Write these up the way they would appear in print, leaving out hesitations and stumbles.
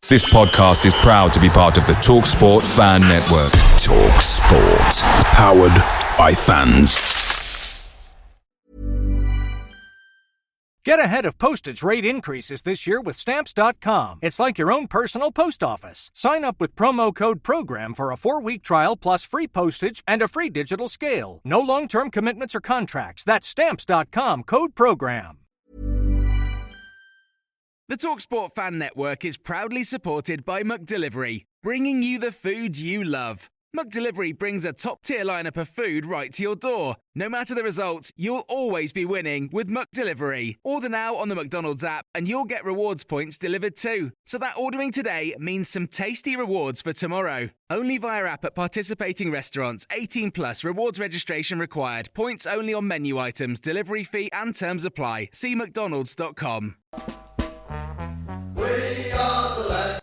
This podcast is proud to be part of the TalkSport Fan Network. TalkSport. Powered by fans. Get ahead of postage rate increases this year with Stamps.com. It's like your own personal post office. Sign up with promo code PROGRAM for a 4-week trial plus free postage and a free digital scale. No long-term commitments or contracts. That's Stamps.com, code PROGRAM. The TalkSport Fan Network is proudly supported by McDelivery, bringing you the food you love. McDelivery brings a top-tier lineup of food right to your door. No matter the result, you'll always be winning with McDelivery. Order now on the McDonald's app and you'll get rewards points delivered too. So that ordering today means some tasty rewards for tomorrow. Only via app at participating restaurants. 18 plus. Rewards registration required. Points only on menu items. Delivery fee and terms apply. See mcdonalds.com. We are the land.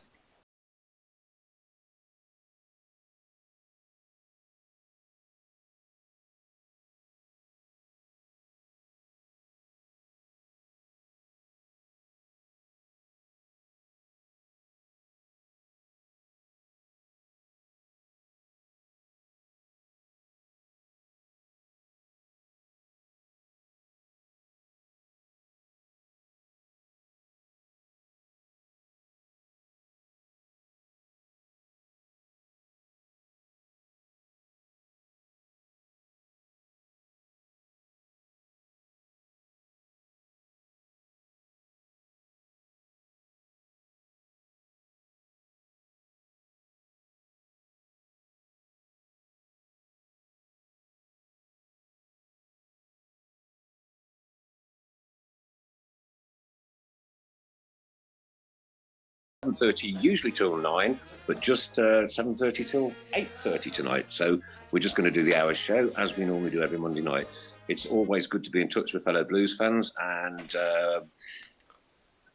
.30 usually till 9, but just 7:30 till 8:30 tonight. So we're just going to do the hour show as we normally do every Monday night. It's always good to be in touch with fellow blues fans, and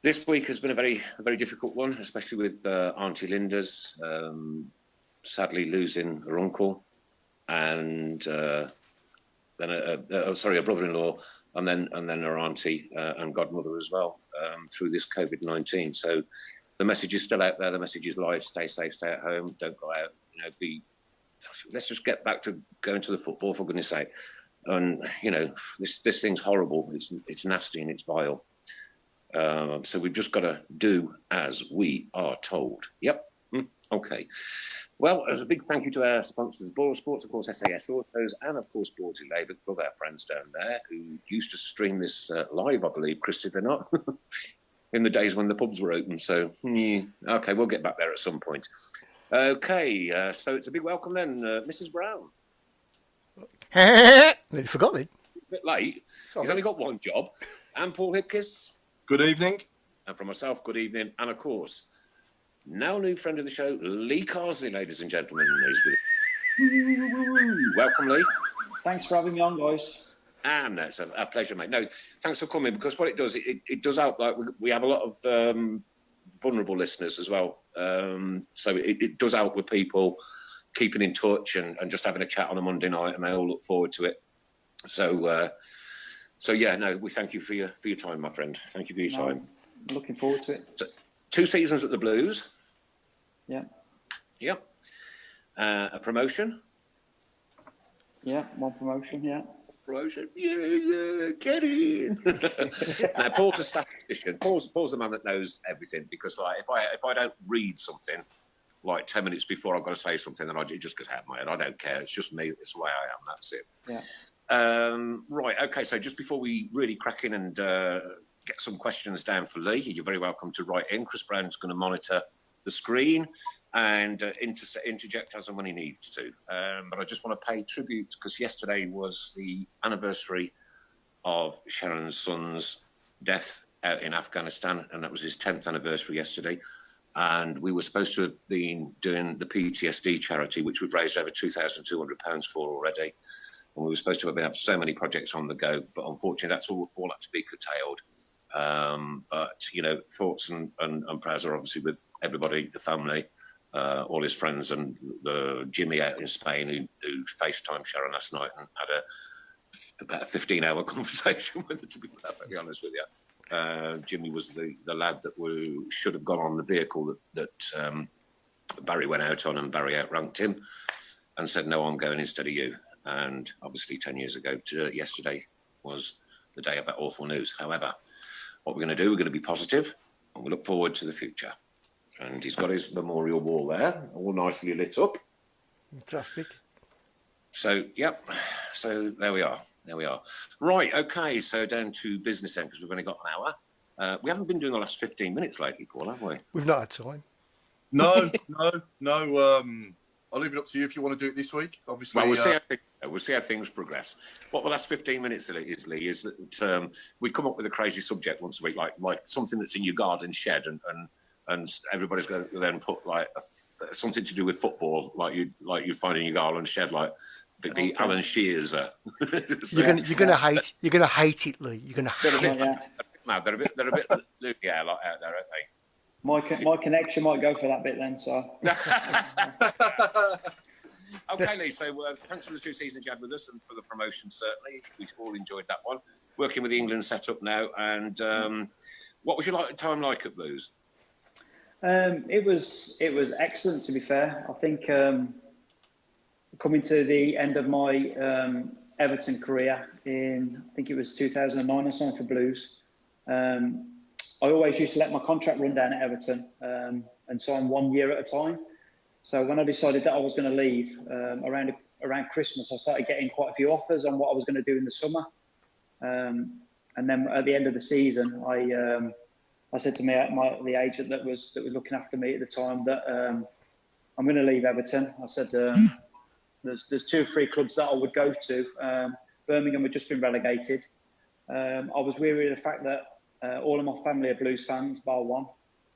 this week has been a very difficult one, especially with Auntie Linda's sadly losing her uncle, and then a brother-in-law, and then her auntie and godmother as well through this COVID-19. So the message is still out there. The message is live. Stay safe. Stay at home. Don't go out. Let's just get back to going to the football, for goodness sake. And this thing's horrible. It's nasty and it's vile. So we've just got to do as we are told. Yep. Okay. Well, as a big thank you to our sponsors, Ball Sports, of course, SAS Autos, and of course, Sporty Labour, love our friends down there who used to stream this live, I believe, Chris, did they not? In the days when the pubs were open. So, okay, we'll get back there at some point. Okay, so it's a big welcome then, Mrs. Brown. You forgot me. A bit late. Sorry. He's only got one job. And Paul Hipkiss. Good evening. And from myself, good evening. And of course, now new friend of the show, Lee Carsley, ladies and gentlemen. Welcome, Lee. Thanks for having me on, guys. And it's a pleasure, mate. No, thanks for coming, because what it does, it does help. Like we have a lot of vulnerable listeners as well. So it does help with people keeping in touch and just having a chat on a Monday night, and they all look forward to it. So yeah, no, we thank you for your time, my friend. Thank you for your time. I'm looking forward to it. So, 2 seasons at the Blues. Yeah. Yep. A promotion. Yeah, one promotion. Yeah. Promotion. Yeah, get in. Now, Paul's a statistician. Paul's the man that knows everything, because like if I don't read something like 10 minutes before I've got to say something, then it just goes out of my head. I don't care. It's just me. It's the way I am. That's it. Yeah. Right. Okay. So just before we really crack in and get some questions down for Lee, you're very welcome to write in. Chris Brown's going to monitor the screen and interject as and when he needs to. But I just want to pay tribute, because yesterday was the anniversary of Sharon's son's death out in Afghanistan, and that was his 10th anniversary yesterday. And we were supposed to have been doing the PTSD charity, which we've raised over £2,200 for already. And we were supposed to have so many projects on the go, but unfortunately that's all had to be curtailed. But, thoughts and prayers are obviously with everybody, the family, all his friends, and the Jimmy out in Spain who FaceTimed Sharon last night and had about a 15-hour conversation with her, to be perfectly honest with you. Jimmy was the lad that should have gone on the vehicle that Barry went out on, and Barry outranked him and said, no, I'm going instead of you. And obviously 10 years ago, yesterday was the day of that awful news. However, what we're going to do, we're going to be positive and we look forward to the future. And he's got his memorial wall there, all nicely lit up. Fantastic. So, yep. So there we are. Right, okay, so down to business then, because we've only got an hour. We haven't been doing the last 15 minutes lately, Paul, have we? We've not had time. No. I'll leave it up to you if you want to do it this week. Obviously, well, we'll see how things progress. What the last 15 minutes is, Lee, is that we come up with a crazy subject once a week, like something that's in your garden shed, and everybody's going to then put like something to do with football, like you find in your garden shed, like the Alan Shearer's. So, You're gonna hate it, Lee. You're gonna hate it. No, they're a bit out there, aren't they? My connection might go for that bit then, so. Okay, Lee, so thanks for the 2 seasons you had with us and for the promotion, certainly. We all enjoyed that one. Working with the England setup now, and what was your time like at Blues? It was excellent, to be fair. I think coming to the end of my Everton career in, I think it was 2009 I signed for Blues. I always used to let my contract run down at Everton and sign 1 year at a time. So when I decided that I was going to leave around Christmas, I started getting quite a few offers on what I was going to do in the summer. And then at the end of the season, I said to the agent that was looking after me at the time that I'm going to leave Everton. I said there's 2 or 3 clubs that I would go to. Birmingham had just been relegated. I was weary of the fact that all of my family are Blues fans, bar one.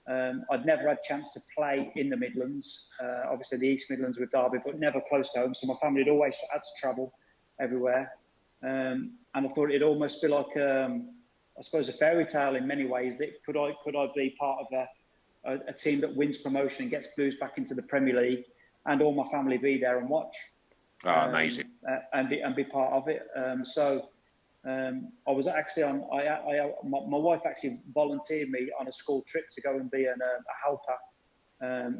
I'd never had a chance to play in the Midlands. Obviously, the East Midlands with Derby, but never close to home. So my family had always had to travel everywhere. And I thought it'd almost be like, I suppose, a fairy tale in many ways. That could I be part of a team that wins promotion and gets Blues back into the Premier League, and all my family be there and watch. Oh, amazing! And be part of it. I was actually on. My wife actually volunteered me on a school trip to go and be a helper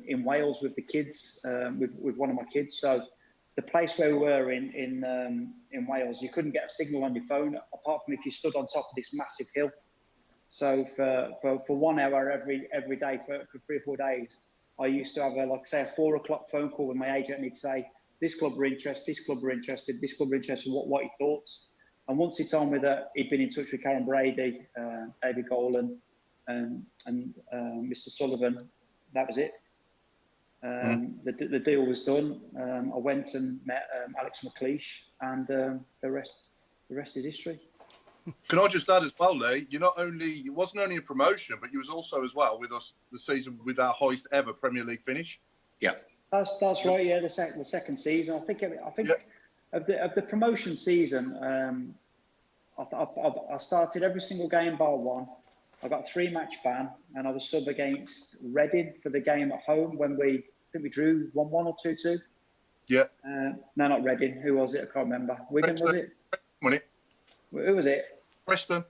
in Wales with the kids, with one of my kids. So the place where we were in Wales, you couldn't get a signal on your phone apart from if you stood on top of this massive hill. So for 1 hour every day for 3 or 4 days, I used to have a 4 o'clock phone call with my agent, and he'd say, "This club are interested, this club are interested, this club are interested. What are your thoughts?" And once he told me that he'd been in touch with Karen Brady, David Golan, and Mr. Sullivan, that was it. The deal was done. I went and met Alex McLeish, and the rest is history. Can I just add as well, Lee? It wasn't only a promotion, but you was also as well with us the season with our highest ever Premier League finish. Yeah, that's right. Yeah, the second season. I think yeah. Of the promotion season, I started every single game bar one. I got a 3-match ban, and I was sub against Reading for the game at home when I think we drew 1-1 or 2-2. Yeah. No, not Reading. Who was it? I can't remember. Wigan, was it? Won it. Who was it? Preston.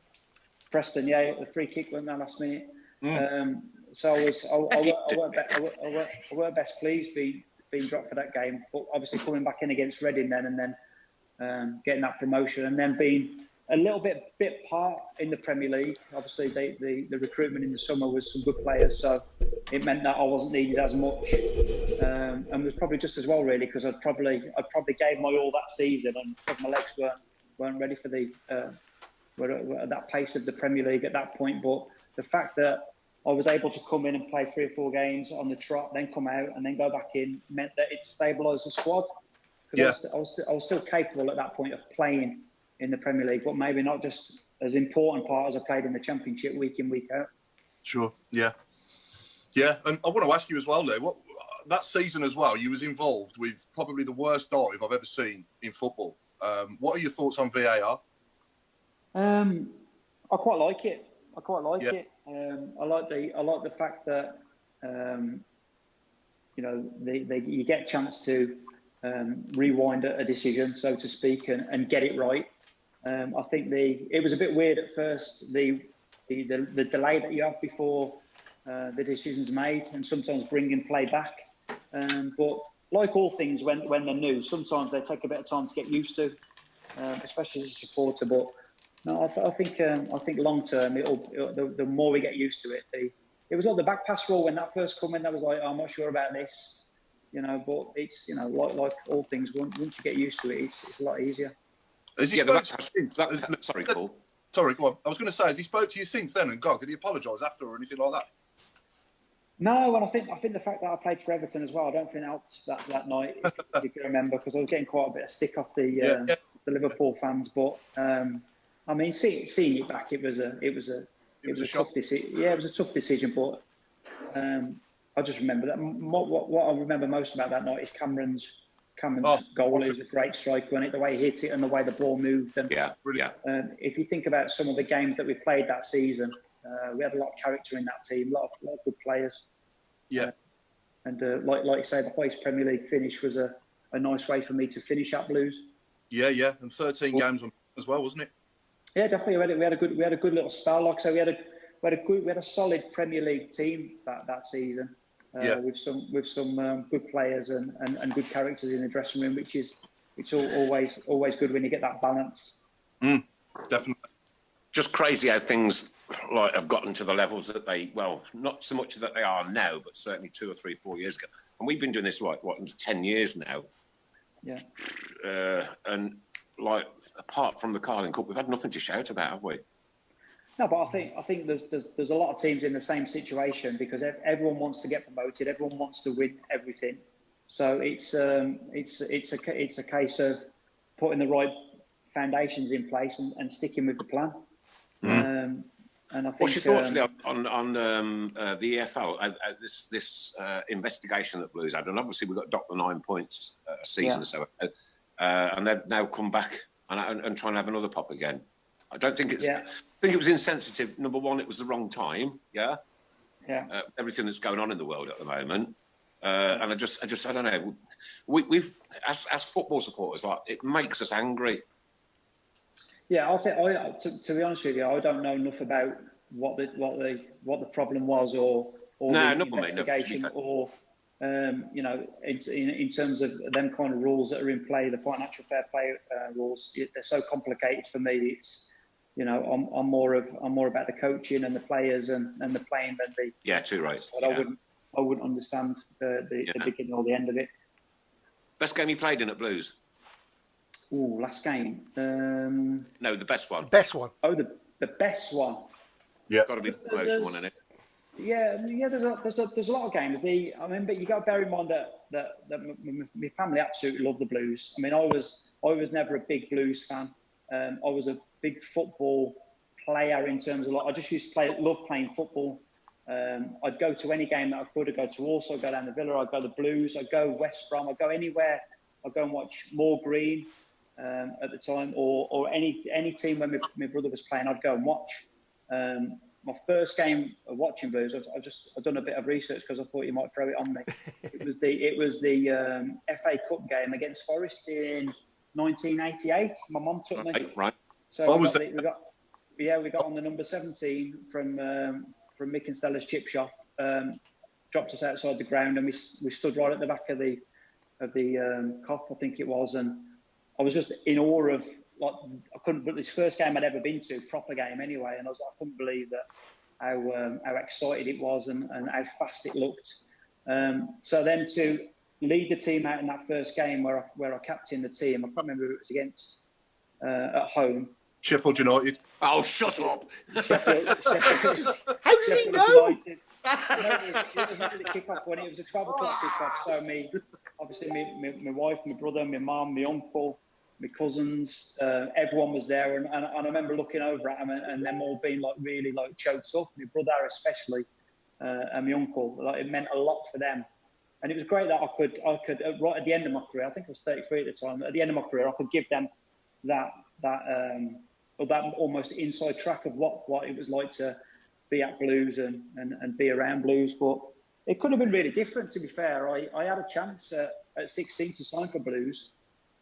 Yeah. The free kick went down last minute. So I weren't best pleased being dropped for that game, but obviously coming back in against Reading then, and then getting that promotion, and then being a little bit part in the Premier League. Obviously, the recruitment in the summer was some good players, so it meant that I wasn't needed as much, and it was probably just as well, really, because I'd probably gave my all that season, and my legs weren't ready for at that pace of the Premier League at that point. But the fact that I was able to come in and play 3 or 4 games on the trot, then come out and then go back in, meant that it stabilised the squad. Because I was still capable at that point of playing in the Premier League, but maybe not just as important part as I played in the Championship week in, week out. Sure, yeah. And I want to ask you as well, Lee, that season as well, you was involved with probably the worst dive I've ever seen in football. What are your thoughts on VAR? I quite like it. It. I like the fact that you get a chance to rewind a decision, so to speak, and get it right. I think it was a bit weird at first. the delay that you have before the decision's made, and sometimes bringing play back. But like all things, when they're new, sometimes they take a bit of time to get used to, especially as a supporter. But no, I think long term, the more we get used to it, it was like the back pass rule when that first came in. That was like, I'm not sure about this, But it's like all things, once you get used to it, it's a lot easier. Sorry, Paul. Sorry, go on. I was going to say, has he spoke to you since then? And God, did he apologise after or anything like that? No, and I think the fact that I played for Everton as well, I don't think it helped that night, if you can remember, because I was getting quite a bit of stick off the Liverpool fans. But I mean, seeing it back, it was a tough decision. Yeah, it was a tough decision, but I just remember that. What I remember most about that night is Cameron's goal. It was a great strike, wasn't it? The way he hit it and the way the ball moved. And if you think about some of the games that we played that season, we had a lot of character in that team, a lot of good players. Yeah. And like you say, the highest Premier League finish was a nice way for me to finish at Blues. Yeah, and 13 games as well, wasn't it? Yeah, definitely. We had a good little spell. Like I say, we had a solid Premier League team that season. With some good players and good characters in the dressing room, which is always good when you get that balance. Definitely. Just crazy how things have gotten to the levels that not so much that they are now, but certainly 2 or 3, 4 years ago. And we've been doing this 10 years now. Yeah. And apart from the Carling Cup, we've had nothing to shout about, have we? No, but I think there's a lot of teams in the same situation, because everyone wants to get promoted, everyone wants to win everything. So it's a case of putting the right foundations in place and sticking with the plan. And I think, what's your thoughts on the EFL? This investigation that Blues had, and obviously we've got the 9 points a season or so, and they've now come back and try and have another pop again. I don't think it's. I think it was insensitive. Number one, it was the wrong time. Yeah. Everything that's going on in the world at the moment, and I don't know. We've as football supporters, it makes us angry. Yeah, I think to be honest with you, I don't know enough about what the problem was or the investigation or in terms of them kind of rules that are in play, the financial fair play rules. They're so complicated for me. It's I'm more about the coaching and the players and the playing than the. Yeah, too right. I wouldn't understand the beginning or the end of it. Best game you played in at Blues? Ooh, last game. No, the best one. Best one. Oh, the best one. Yeah, got to be the promotion one, isn't it? Yeah. There's a lot of games. But you got to bear in mind that my family absolutely love the Blues. I mean, I was never a big Blues fan. I was a big football player in terms of I just used to love playing football. I'd go to any game that I could. I'd go to Walsall, I'd go down the Villa, I'd go to the Blues, I'd go West Brom, I'd go anywhere. I'd go and watch Moor Green at the time, or any team when my brother was playing, I'd go and watch. My first game of watching Blues, I've done a bit of research because I thought you might throw it on me. It was the FA Cup game against Forest in 1988. My mum took me. Right. So we got on the number 17 from Mick and Stella's chip shop. Dropped us outside the ground, and we stood right at the back of the Kop, I think it was, and I was just in awe of I couldn't. But this first game I'd ever been to, proper game anyway, and I couldn't believe that how excited it was and how fast it looked. So then to lead the team out in that first game where I captained the team, I can't remember who it was against at home. Sheffield United. Oh, shut up! How does he know? It was not the kick-off when it was a 12 o'clock kick-off. So my wife, my brother, my mum, my uncle, my cousins, everyone was there, and I remember looking over at them and them all being really choked up. My brother especially, and my uncle. It meant a lot for them, and it was great that I could right at the end of my career. I think I was 33 at the time. At the end of my career, I could give them that almost inside track of what it was like to be at Blues and be around Blues. But it could have been really different, to be fair. I had a chance at 16 to sign for Blues,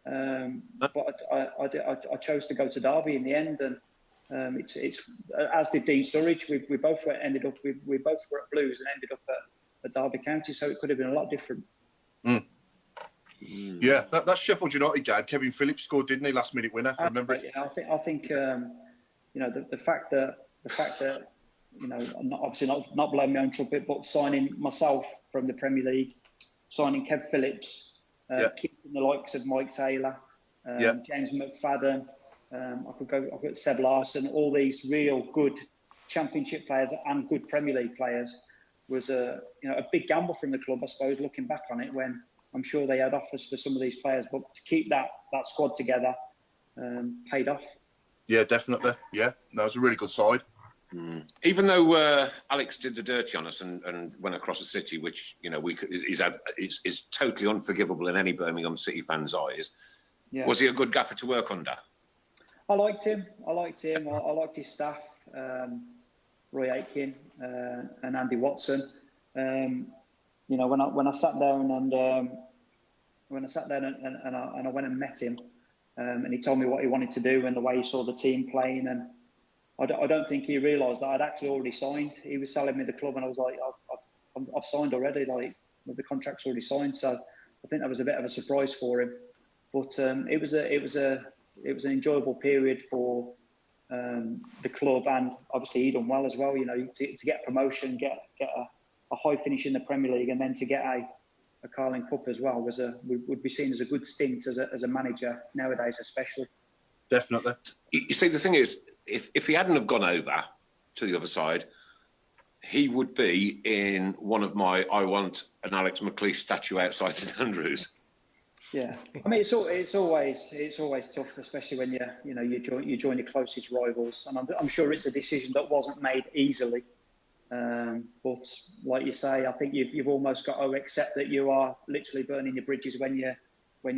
but I chose to go to Derby in the end, and It's as did Dean Sturridge. We both ended up we both were at Blues and ended up at Derby County, so it could have been a lot different. Yeah, that Sheffield United guy, Kevin Phillips scored, didn't he? Last minute winner. Remember it? Yeah, I think the fact that I'm obviously not blowing my own trumpet, but signing myself from the Premier League, signing Kev Phillips, keeping the likes of Mike Taylor, James McFadden. I've got Seb Larson, all these real good Championship players and good Premier League players was a big gamble from the club, I suppose, looking back on it, when I'm sure they had offers for some of these players, but to keep that squad together paid off. Yeah, definitely. Yeah, that was a really good side. Even though Alex did the dirty on us and went across the city, which is totally unforgivable in any Birmingham City fan's eyes, was he a good gaffer to work under? I liked him. I liked his staff, Roy Aitken and Andy Watson. When I sat down and I went and met him, and he told me what he wanted to do and the way he saw the team playing, and I don't think he realised that I'd actually already signed. He was selling me the club, and I was like, I've signed already. Like, the contract's already signed. So I think that was a bit of a surprise for him. But it was an enjoyable period for the club, and obviously he done well as well. To get promotion, get a high finish in the Premier League, and then to get a Carling Cup as well would be seen as a good stint as a manager nowadays, especially. Definitely. You see, the thing is, if he hadn't have gone over to the other side, he would be in one of my I want an Alex McLeish statue outside St Andrews. Yeah, I mean it's always tough, especially when you join your closest rivals, and I'm sure it's a decision that wasn't made easily. But like you say, I think you've almost got to accept that you are literally burning your bridges when you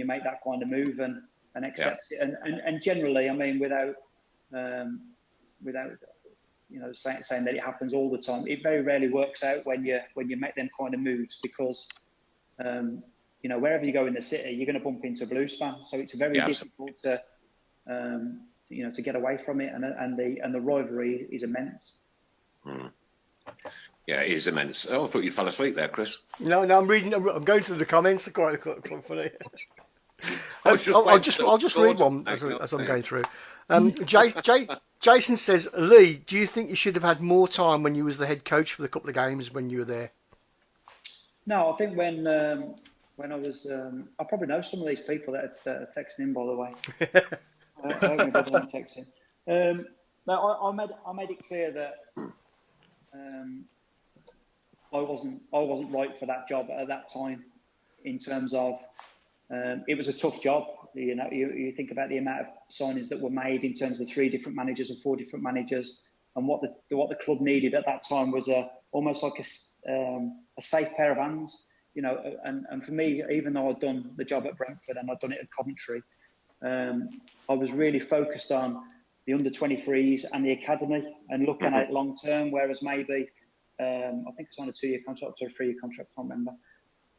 make that kind of move and accept it. And generally, I mean, without saying that it happens all the time, it very rarely works out when you make them kind of moves, because wherever you go in the city, you're going to bump into a Blues fan. So it's very difficult to get away from it, and the rivalry is immense. Yeah, it is immense. Oh, I thought you'd fall asleep there, Chris. No, I'm reading. I'm going through the comments. Quite funny. I'll just read one as I'm going through. Jason says, Lee, do you think you should have had more time when you was the head coach for the couple of games when you were there? No, I think when I was, I probably know some of these people that are texting in, by the way. I hope my brother won't text in. No, I made it clear that I wasn't right for that job at that time, in terms of it was a tough job. You think about the amount of signings that were made in terms of 3 different managers and 4 different managers, and what the club needed at that time was almost like a safe pair of hands, And for me, even though I'd done the job at Brentford and I'd done it at Coventry, I was really focused on the under-23s and the academy and looking at it long term. Whereas maybe I think it's on a 2-year contract or a 3-year contract, I can't remember.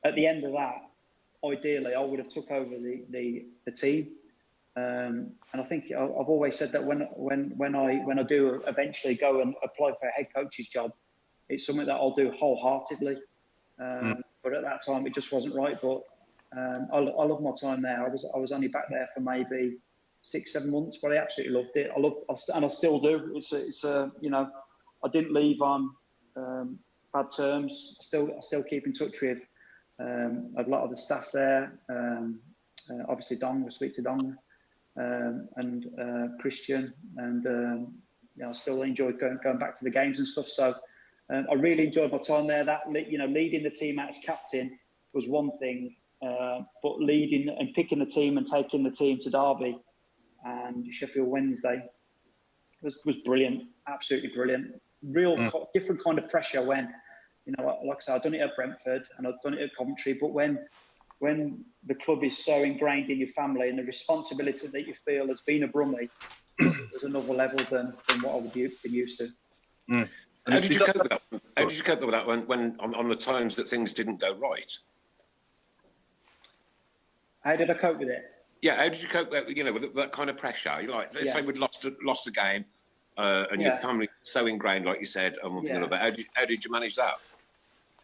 At the end of that, ideally, I would have took over the team. And I think I've always said that when I do eventually go and apply for a head coach's job, it's something that I'll do wholeheartedly. But at that time, it just wasn't right. But I love my time there. I was only back there for maybe 6-7 months, but I absolutely loved it. And I still do. It's I didn't leave on bad terms. I still keep in touch with a lot of the staff there. Obviously, Dong, we speak to Dong, and Christian, and I still enjoy going back to the games and stuff. So I really enjoyed my time there. That leading the team out as captain was one thing, but leading and picking the team and taking the team to Derby and Sheffield Wednesday was brilliant, absolutely brilliant. Real different kind of pressure when, like I said, I've done it at Brentford and I've done it at Coventry, but when the club is so ingrained in your family and the responsibility that you feel as being a Brummie is another level than what I would have been used to. Mm. How did you cope with that? How did you cope with that when on the times that things didn't go right? How did I cope with it? Yeah, how did you cope with that kind of pressure? Let's say we'd lost a game, and your family so ingrained, like you said, and one thing or another. How did you manage that?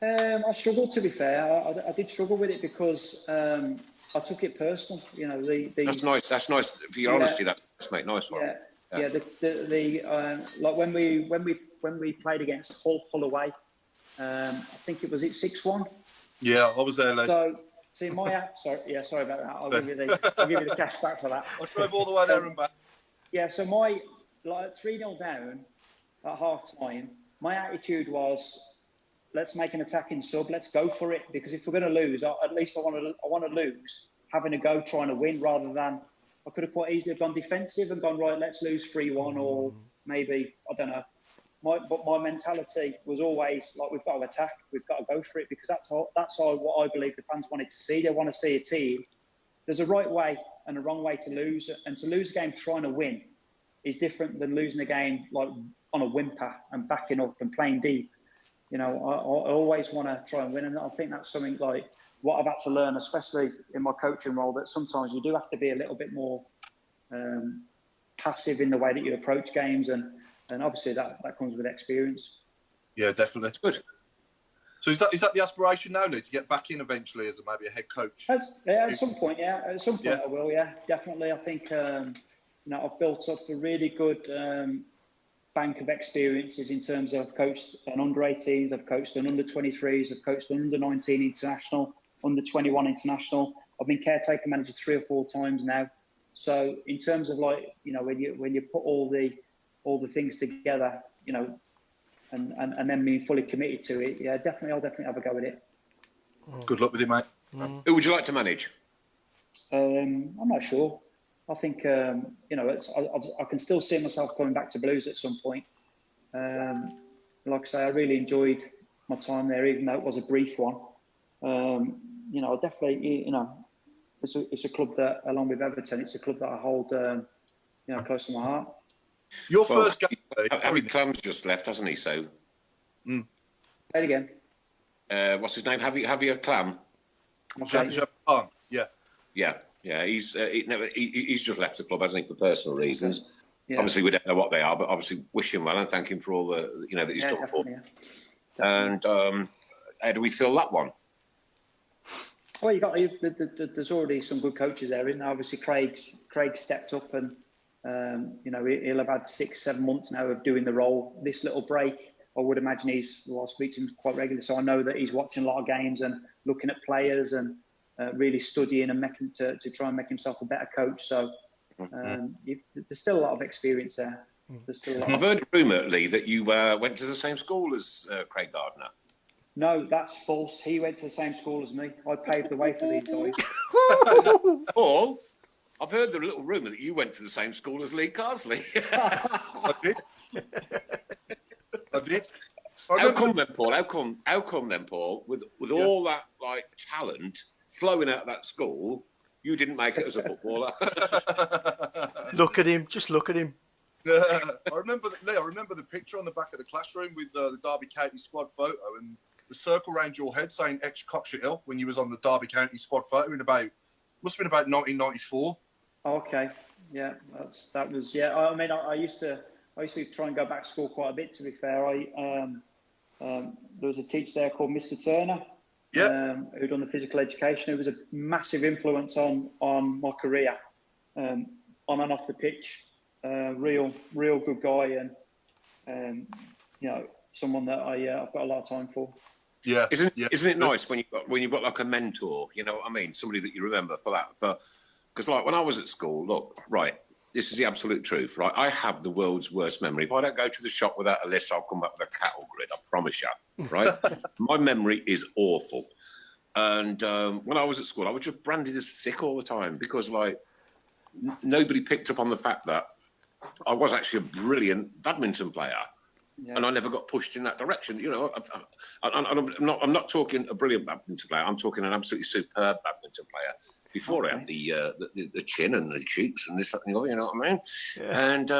I struggled, to be fair. I did struggle with it because I took it personal. You know, That's nice. That's nice for your honesty. That's mate, nice one. Yeah. Like when we played against Hull away, I think it was 6-1. Yeah, I was there, Les. So see sorry about that. I'll give you the cash back for that. I drove all the way there and back. Yeah, so my 3-0 down at half time, my attitude was, let's make an attacking sub, let's go for it, because if we're going to lose, at least I want to lose having a go trying to win, rather than I could have quite easily gone defensive and gone, right, let's lose 3-1, or maybe, I don't know. But my mentality was always like, we've got to attack, we've got to go for it, because that's what I believe the fans wanted to see. They want to see a team. There's a right way and a wrong way to lose, and to lose a game trying to win is different than losing a game like on a whimper and backing up and playing deep. You know, I always want to try and win, and I think that's something like what I've had to learn, especially in my coaching role, that sometimes you do have to be a little bit more passive in the way that you approach games, and obviously that comes with experience. Yeah, definitely. Good. So is that the aspiration now, Lee, to get back in eventually as maybe a head coach? At some point, At some point, I will. Yeah, definitely. I think I've built up a really good bank of experiences in terms of I've coached an under-18s, I've coached an under-23s, I've coached an under-19 international, under-21 international. I've been caretaker manager 3 or 4 times now. So in terms of when you put all the things together, and then being fully committed to it, I'll definitely have a go at it. Good luck with it, mate. Who would you like to manage? I'm not sure. I think I can still see myself coming back to Blues at some point. Like I say, I really enjoyed my time there, even though it was a brief one. Definitely, it's a club that, along with Everton, it's a club that I hold, close to my heart. Your first game, Harry Clam's just left, hasn't he? So, say it again. What's his name? Javier Clam. Yeah. He's just left the club, hasn't he, for personal reasons. Yeah. Obviously, we don't know what they are, but obviously wish him well and thank him for all the that he's done for. Yeah. And how do we feel that one? Well, there's already some good coaches there, isn't there? Obviously, Craig stepped up, and he'll have had 6-7 months now of doing the role. This little break, I would imagine I speak to him quite regularly, so I know that he's watching a lot of games and looking at players and really studying and making to try and make himself a better coach. So there's still a lot of experience there. I've heard a rumour, Lee, that you went to the same school as Craig Gardner. No, that's false. He went to the same school as me. I paved the way for these guys. Paul, I've heard the little rumour that you went to the same school as Lee Carsley. I did. How come then, Paul? With all that talent flowing out of that school, you didn't make it as a footballer? Look at him. Just look at him. I remember the picture on the back of the classroom with the Derby County squad photo and the circle around your head saying ex-Cockshire Hill when you was on the Derby County squad photo must have been about 1994. Okay, yeah, that was. I mean, I used to try and go back to school quite a bit. To be fair, there was a teacher there called Mr. Turner, who'd done the physical education. Who was a massive influence on my career, on and off the pitch. Real good guy, and someone that I've got a lot of time for. Yeah, isn't it nice when you've got like a mentor? You know what I mean? Somebody that you remember for that. Because when I was at school, look, right, this is the absolute truth, right? I have the world's worst memory. If I don't go to the shop without a list, I'll come back with a cattle grid. I promise you, right? My memory is awful. And when I was at school, I was just branded as sick all the time because nobody picked up on the fact that I was actually a brilliant badminton player. Yeah. And I never got pushed in that direction. I'm not talking a brilliant badminton player. I'm talking an absolutely superb badminton player. Before I had the chin and the cheeks and this, that, and the other, you know what I mean? Yeah. And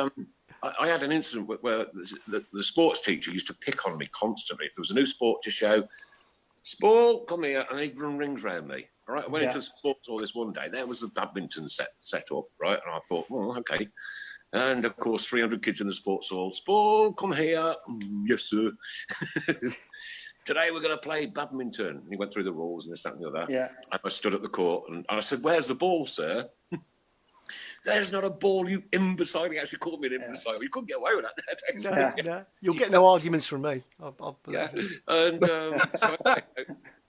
I had an incident where the sports teacher used to pick on me constantly. If there was a new sport to show, Sport, come here, and he'd run rings around me. All right, I went into sports all this one day. There was the badminton set up, right? And I thought, well, okay. And, of course, 300 kids in the sports hall. Sport, come here. Yes, sir. Today we're going to play badminton. And he went through the rules and this, that and the other. Yeah. And I stood at the court and I said, where's the ball, sir? There's not a ball, you imbecile. He actually called me an imbecile. You couldn't get away with that. No. You'll get no arguments from me. I'll yeah. And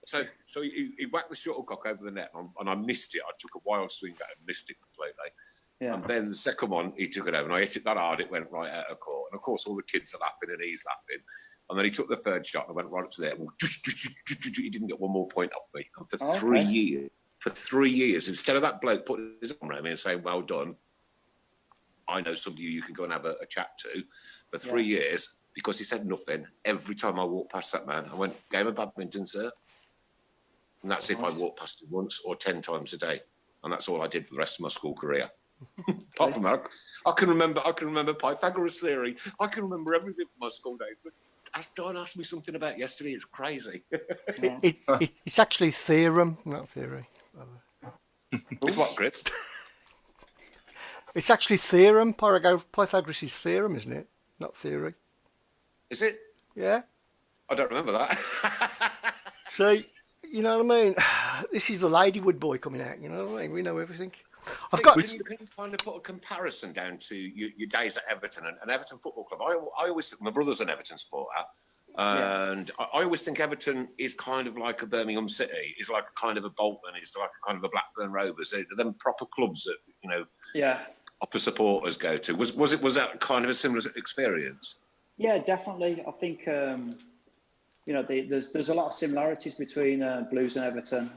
so he whacked the shuttlecock over the net and I missed it. I took a wild swing at it and missed it completely. Yeah. And then the second one, he took it over and I hit it that hard, it went right out of court. And of course, all the kids are laughing and he's laughing. And then he took the third shot and I went right up to there. And he didn't get one more point off me. And for 3 years, for 3 years, instead of that bloke putting his arm around me and saying, well done, I know somebody you can go and have a chat to. For 3 years, because he said nothing, every time I walked past that man, I went, game of badminton, sir. And that's if I walked past him once or 10 times a day. And that's all I did for the rest of my school career. Apart from that, I can remember Pythagoras theory. I can remember everything from my school days. But as Don asked me something about yesterday, it's crazy. It's actually theorem, not theory. It's what, Griff? It's actually theorem. Pythagoras' theorem, isn't it? Not theory. Is it? Yeah. I don't remember that. See, you know what I mean? This is the Ladywood boy coming out, you know what I mean? We know everything. Can you kind of put a comparison down to your days at Everton and Everton Football Club? I always think my brother's an Everton supporter, and I always think Everton is kind of like a Birmingham City, is like a kind of a Bolton, is like a kind of a Blackburn Rovers. They're them proper clubs that upper supporters go to. Was that kind of a similar experience? Yeah, definitely. I think there's a lot of similarities between Blues and Everton.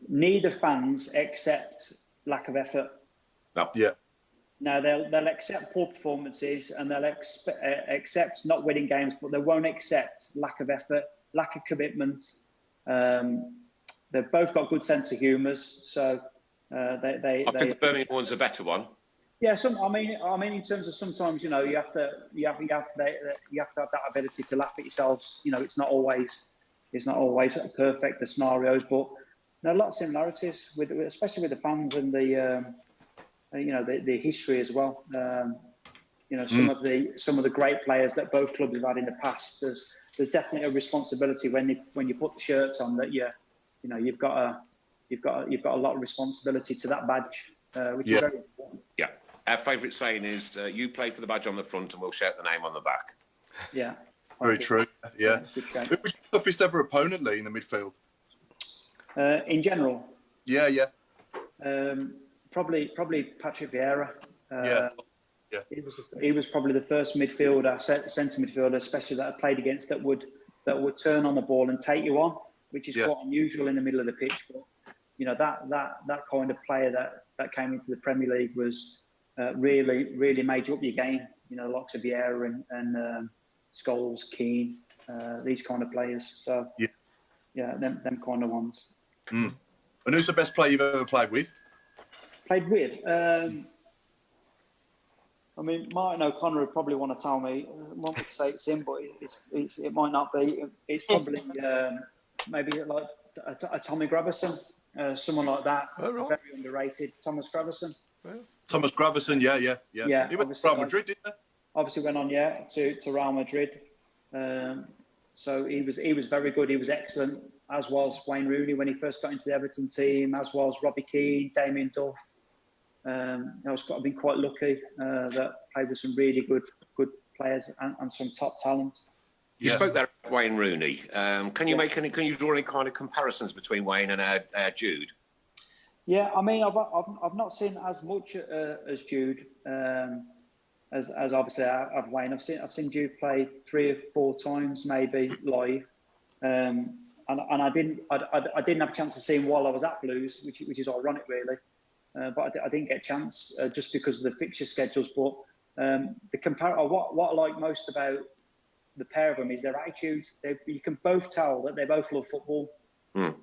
Neither fans accept lack of effort. No. Yeah. Now they'll accept poor performances and they'll accept not winning games, but they won't accept lack of effort, lack of commitment. They've both got good sense of humours, so I think the Birmingham one's a better one. Yeah, I mean, in terms of sometimes, you have to have that ability to laugh at yourselves. It's not always perfect, the scenarios, but a lot of similarities especially with the fans and the history as well. Some of the great players that both clubs have had in the past. There's definitely a responsibility when you put the shirts on that you've got a lot of responsibility to that badge, which is very important. Yeah, our favourite saying is you play for the badge on the front and we'll shout the name on the back. Yeah, very true. Yeah. Who was your toughest ever opponent, Lee, in the midfield? In general, probably Patrick Vieira. He was probably the first midfielder, centre midfielder, especially that I played against that would turn on the ball and take you on, which is quite unusual in the middle of the pitch. But that kind of player that came into the Premier League was really made you up your game. The likes of Vieira and Scholes, Keane, these kind of players. So them kind of ones. Mm. And who's the best player you've ever played with? Martin O'Connor would probably want to tell me. I want to say it's him, but it might not be. It's probably maybe like a Tommy Gravesen, someone like that. Oh, right. Very underrated, Thomas Gravesen. Well, Thomas Gravesen, yeah. He went to Real Madrid, didn't he? Obviously went on, to Real Madrid. So he was very good. He was excellent, as was Wayne Rooney when he first got into the Everton team, as was Robbie Keane, Damien Duff. I've been quite lucky that I played with some really good players and some top talent. You spoke there about Wayne Rooney. Can you draw any kind of comparisons between Wayne and Jude? Yeah, I've not seen as much as Jude as obviously I've Wayne. I've seen Jude play 3 or 4 times maybe live, and I didn't have a chance to see him while I was at Blues, which is ironic really. But I didn't get a chance just because of the fixture schedules. But what I like most about the pair of them is their attitudes. You can both tell that they both love football. Mm.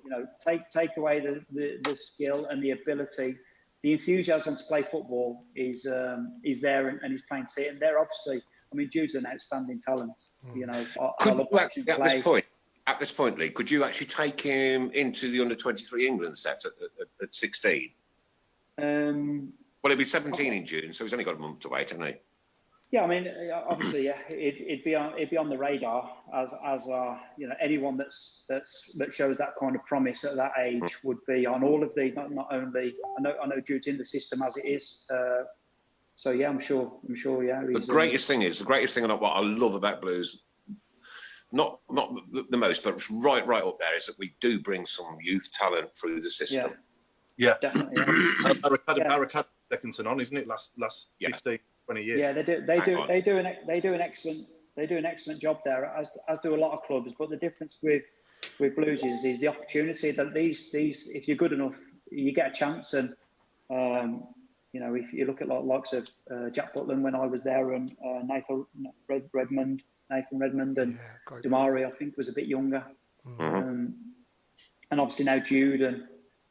Take away the skill and the ability, the enthusiasm to play football is there and he's playing to see it. And they're obviously, Jude's an outstanding talent. At this point, Lee, could you actually take him into the under-23 England set at 16? Well, he'll be 17 in June, so he's only got a month to wait, hasn't he? Yeah, I mean, obviously, yeah, it'd be on the radar as anyone that shows that kind of promise at that age would be on all of the not only I know Jude's in the system as it is, so yeah, I'm sure, yeah. The greatest thing what I love about Blues, not the most, but right up there, is that we do bring some youth talent through the system. Yeah, definitely. Barricade Dickinson on, isn't it? Last 15. 20 years. Yeah, they do an excellent job there, as do a lot of clubs. But the difference with Blues is the opportunity that these if you're good enough, you get a chance. And if you look at likes of Jack Butland when I was there, and Nathan Redmond, and Damari, I think, was a bit younger. Mm-hmm. And obviously now Jude, and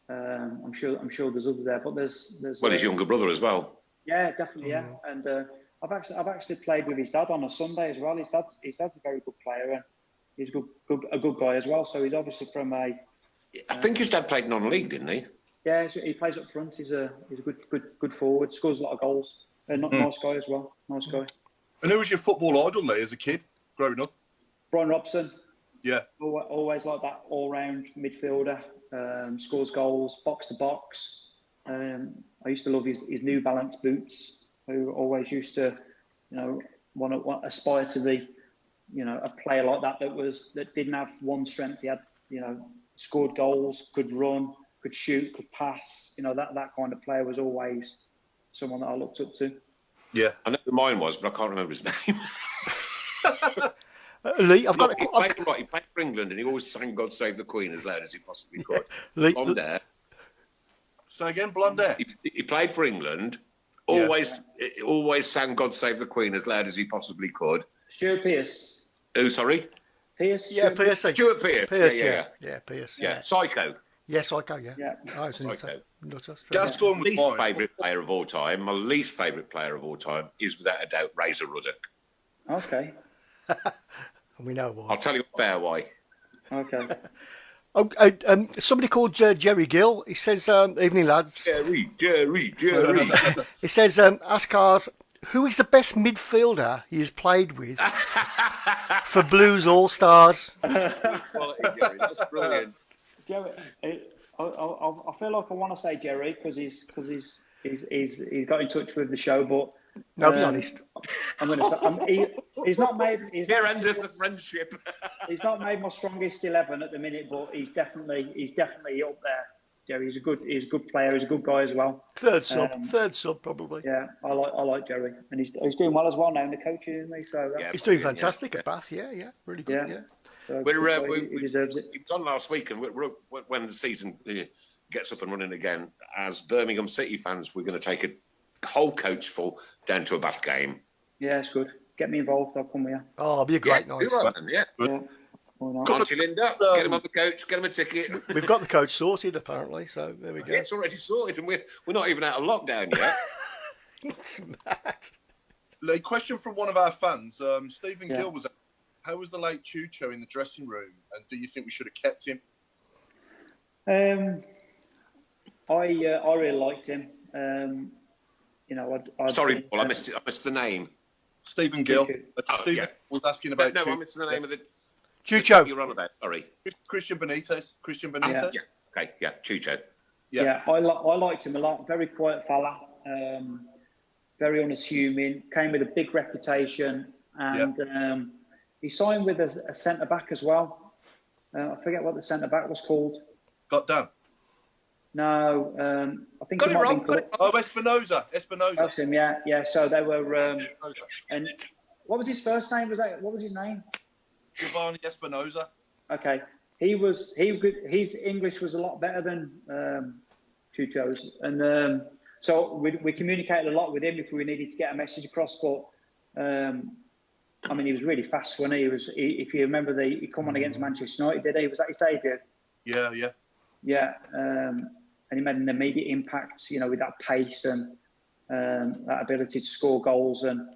I'm sure there's others there. But there's his younger brother as well. Yeah, definitely, yeah. And I've actually played with his dad on a Sunday as well. His dad's a very good player, and he's a good guy as well. So he's obviously from a. I think his dad played non-league, didn't he? Yeah, he plays up front. He's a good forward. Scores a lot of goals. Nice guy as well. Nice guy. And who was your football idol there as a kid growing up? Brian Robson. Yeah. Always like that all-round midfielder. Scores goals, box to box. I used to love his New Balance boots. Who always used to, want to aspire to be, a player like that didn't have one strength. He had, scored goals, could run, could shoot, could pass. That kind of player was always someone that I looked up to. Yeah, I know who mine was, but I can't remember his name. Lee, he played for England, and he always sang "God Save the Queen" as loud as he possibly could. Blonde hair. So again, blonde hair. He played for England. Always sang "God Save the Queen" as loud as he possibly could. Stuart Pearce. Oh, sorry. Pierce. Yeah, Pearce. Stuart Pearce. Yeah, Pearce. Yeah, Psycho. Yeah, Psycho. Yeah. Yeah. Psycho. Gascoigne was least favourite player of all time. My least favourite player of all time is without a doubt Razor Ruddock. Okay. We know why. I'll tell you a fair why. Okay. Somebody called Jerry Gill. He says, "Evening, lads." Jerry. He says, "Ask ours, who is the best midfielder he has played with for Blues All Stars?" Quality, Jerry. That's brilliant. Jerry, I feel like I want to say Jerry because he's got in touch with the show, but no, be honest. I'm going to say he's not made. Here endeth the friendship. He's not made my strongest 11 at the minute, but he's definitely up there. Jerry, he's a good player. He's a good guy as well. Third sub probably. Yeah, I like Jerry, and he's doing well as well now in the coaching, isn't he? So he's doing fantastic at Bath. Yeah, really good. Yeah. So he deserves it. He was on last week, and when the season gets up and running again, as Birmingham City fans, we're going to take a whole coach full down to a Bath game. Yeah, it's good. Get me involved. I'll come with you. Oh, it'll be a great night. Yeah. Auntie Linda, get him on the coach, get him a ticket. We've got the coach sorted, apparently, so there we go. Yeah, it's already sorted, and we're not even out of lockdown yet. It's mad. A question from one of our fans, Stephen Gill was. How was the late Chucho in the dressing room, and do you think we should have kept him? I really liked him. Sorry, Paul, I missed the name. Stephen Gill. Stephen was asking about. No, I missed the name of the. Chucho. You're on about. Sorry. Christian Benitez. Yeah. Okay. Yeah. Chucho. Yeah. I liked him a lot. Very quiet fella. Very unassuming. Came with a big reputation, and he signed with a centre back as well. I forget what the centre back was called. Got done. No, I think got it wrong. Espinosa. That's him. Yeah. So they were. And what was his first name? What was his name? Giovanni Espinosa. Okay, his English was a lot better than Chucho's, and so we communicated a lot with him if we needed to get a message across. But I mean, he was really fast when he was. If you remember, he come on against Manchester United, did he? Was that his debut? Yeah. And he made an immediate impact, with that pace and that ability to score goals. And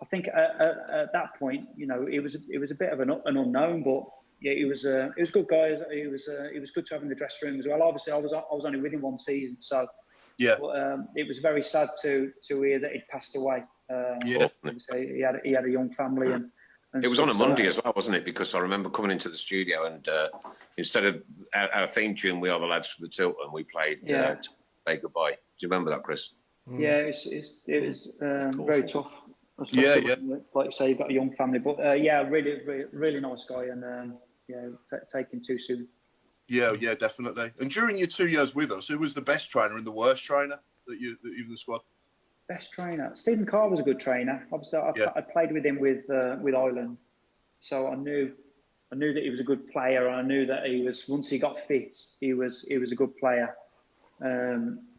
I think at that point, it was a bit of an unknown, but yeah, he was a good guy. He was good to have in the dressing room as well. Obviously, I was only with him one season, so Yeah. But it was very sad to hear that he'd passed away. Yeah. He had a young family, and it was on a Monday as well, wasn't it? Because I remember coming into the studio and instead of our theme tune, "We Are the Lads from the Tilton," we played "Say Goodbye." Do you remember that, Chris? Yeah, it was very tough. Yeah. Like you say, you've got a young family, but really nice guy, and taken too soon. Yeah, definitely. And during your 2 years with us, who was the best trainer and the worst trainer that you in the squad? Best trainer, Stephen Carr was a good trainer. Obviously, I played with him with Ireland, so I knew that he was a good player. And I knew that he was, once he got fit, he was a good player.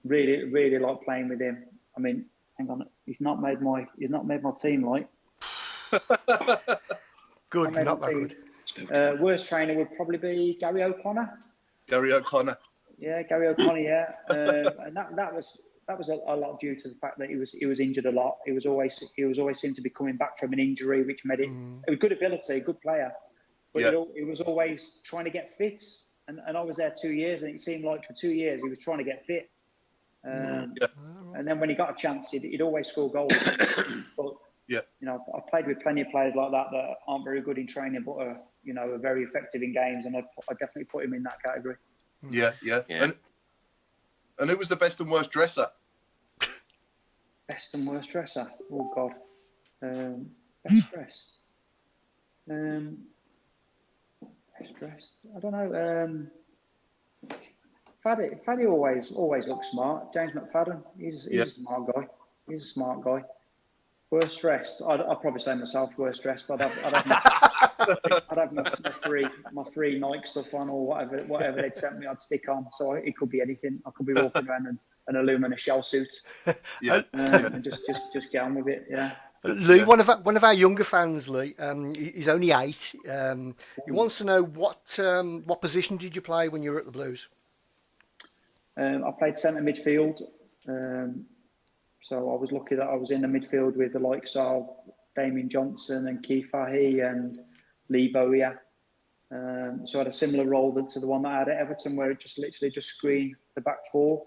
Really liked playing with him. I mean, hang on, he's not made my team, like. Good, not that good. Worst trainer would probably be Gary O'Connor. Gary O'Connor. Yeah, Gary O'Connor. Yeah, and that was a lot due to the fact that he was injured a lot. He was always seemed to be coming back from an injury, which made it a good ability, good player, but he was always trying to get fit. And I was there 2 years, and it seemed like for 2 years he was trying to get fit. And then when he got a chance, he'd always score goals. But I've played with plenty of players like that aren't very good in training, but are very effective in games, and I definitely put him in that category. Yeah. And who was the best and worst dresser? Best and worst dresser? Oh, God. Best dressed? Best dressed? I don't know. Faddy always looks smart. James McFadden, he's a smart guy. He's a smart guy. Worst dressed? I'd probably say myself worst dressed. I'd have my free Nike stuff on, or whatever they'd sent me, I'd stick on. So it could be anything. I could be walking around in an aluminum shell suit. And just get on with it. Yeah. Lee, one of our younger fans, Lee, he's only 8. He wants to know what position did you play when you were at the Blues? I played centre midfield. So I was lucky that I was in the midfield with the likes of Damien Johnson and Keith Fahey and Lee Bowyer. So I had a similar role to the one that I had at Everton, where it just literally screened the back four.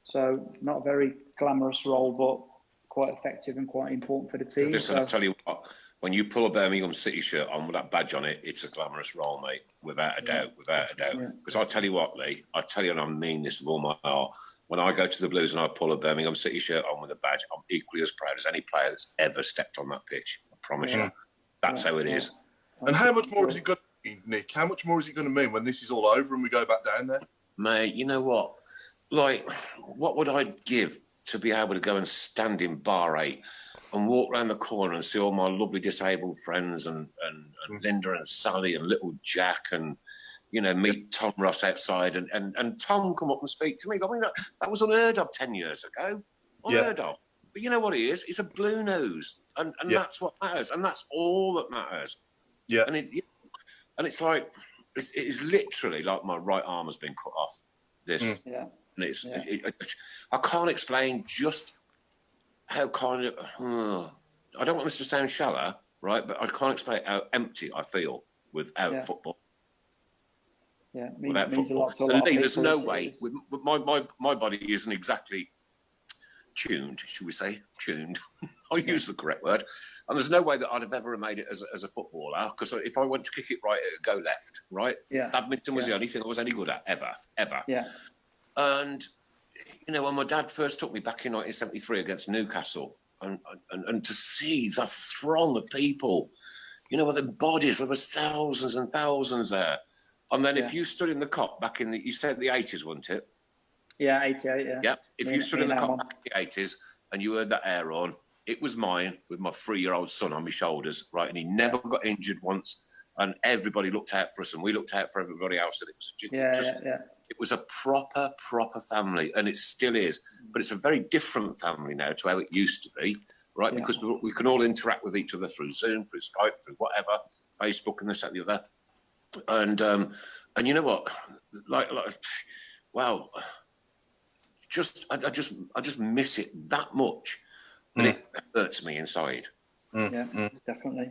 So not a very glamorous role, but quite effective and quite important for the team. Listen, I'll tell you what, when you pull a Birmingham City shirt on with that badge on it, it's a glamorous role, mate, without a doubt. Because I'll tell you what, Lee, and I mean this with all my heart, when I go to the Blues and I pull a Birmingham City shirt on with a badge, I'm equally as proud as any player that's ever stepped on that pitch. I promise you. That's how it is. And how much more is it going to mean, Nick? How much more is it going to mean when this is all over and we go back down there? Mate, you know what? Like, what would I give to be able to go and stand in Bar 8 and walk around the corner and see all my lovely disabled friends and Linda and Sally and little Jack and, meet Tom Ross outside and Tom come up and speak to me. I mean, that was unheard of 10 years ago. Unheard of. But you know what he is? He's a blue nose. And that's what matters. And that's all that matters. Yeah. And it's like, it is literally like my right arm has been cut off. This. Yeah. And I can't explain just how kind of... I don't want this to sound shallow, right? But I can't explain how empty I feel without football. Yeah, without football. There's no way. My body isn't exactly tuned, should we say? Tuned. I'll use the correct word. And there's no way that I'd have ever made it as a footballer, because if I went to kick it right, it would go left, right? Yeah. Badminton was the only thing I was any good at, ever. Yeah. And, when my dad first took me back in 1973 against Newcastle, and to see the throng of people, with the bodies, there was thousands and thousands there. And then if you stood in the cop back in you said the 80s, wasn't it? Yeah, 88, yeah. Yeah, if you stood in the cop back in the 80s and you heard that air on, it was mine with my 3-year-old son on my shoulders, right? And he never got injured once, and everybody looked out for us, and we looked out for everybody else. And it was it was a proper family, and it still is. But it's a very different family now to how it used to be, right? Yeah. Because we can all interact with each other through Zoom, through Skype, through whatever, Facebook, and this, that, and the other. And you know what? Like, wow. I just miss it that much, and it hurts me inside. Yeah, definitely.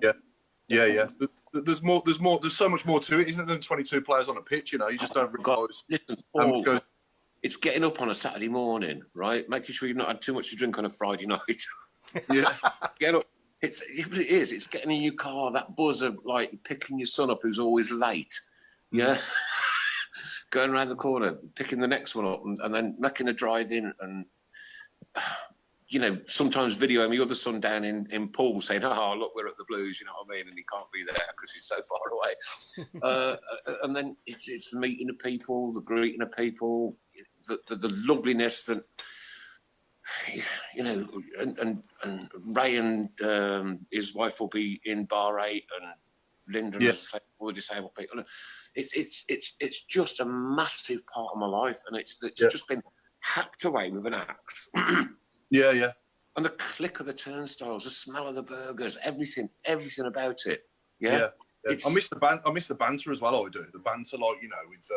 Yeah. There's so much more to it, isn't there, than 22 players on a pitch? You just don't realise how much goes. it's getting up on a Saturday morning, right? Making sure you've not had too much to drink on a Friday night. Yeah. Get up. It is. It's getting in your car, that buzz of like picking your son up who's always late. Yeah. Going around the corner, picking the next one up and then making a drive in and, you know, sometimes videoing my other son down in Poole saying, oh, look, we're at the Blues, you know what I mean? And he can't be there because he's so far away. And then it's the meeting of people, the greeting of people, the loveliness that, you know, and Ray and his wife will be in Bar 8 and Linda and all the disabled people. It's just a massive part of my life, and it's just been hacked away with an axe. Yeah. And the click of the turnstiles, the smell of the burgers, everything about it. Yeah. I miss the banter as well. I do the banter, like, you know, with.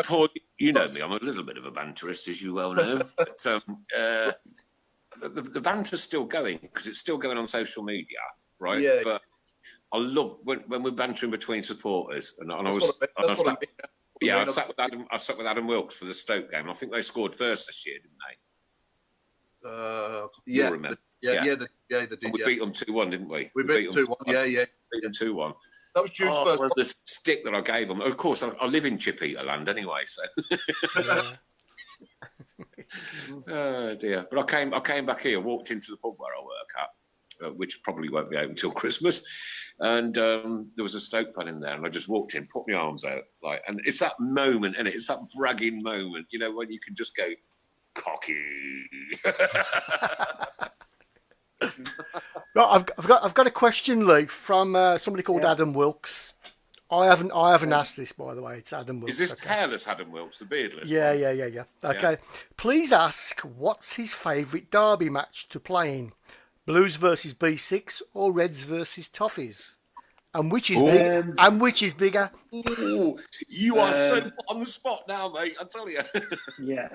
Paul, you know me. I'm a little bit of a banterist, as you well know. But the banter's still going because it's still going on social media, right? Yeah. But I love when we're bantering between supporters, and I sat with Adam Wilkes for the Stoke game. I think they scored first this year, didn't they? Yeah. Remember? They did. And we beat them 2-1, didn't we? We beat them 2-1. Yeah. Beat them 2-1. That was Jude's first. The stick that I gave them. Of course, I live in Chip Eater land anyway, so. Oh dear! But I came back here, walked into the pub where I work at, which probably won't be open until Christmas, and there was a Stoke fan in there, and I just walked in, put my arms out, like, and it's that moment, and it's that bragging moment, you know, when you can just go cocky. Right, I've got a question, Lee, from somebody called Adam Wilkes. I haven't asked this, by the way. It's Adam Wilkes. Is this hairless Adam Wilkes, the beardless? Yeah. one? Okay. Yeah. Please ask, what's his favourite derby match to play in? Blues versus B6 or Reds versus Toffees? And which is bigger? And which is bigger? Ooh, you are so on the spot now, mate. I tell you. Yeah,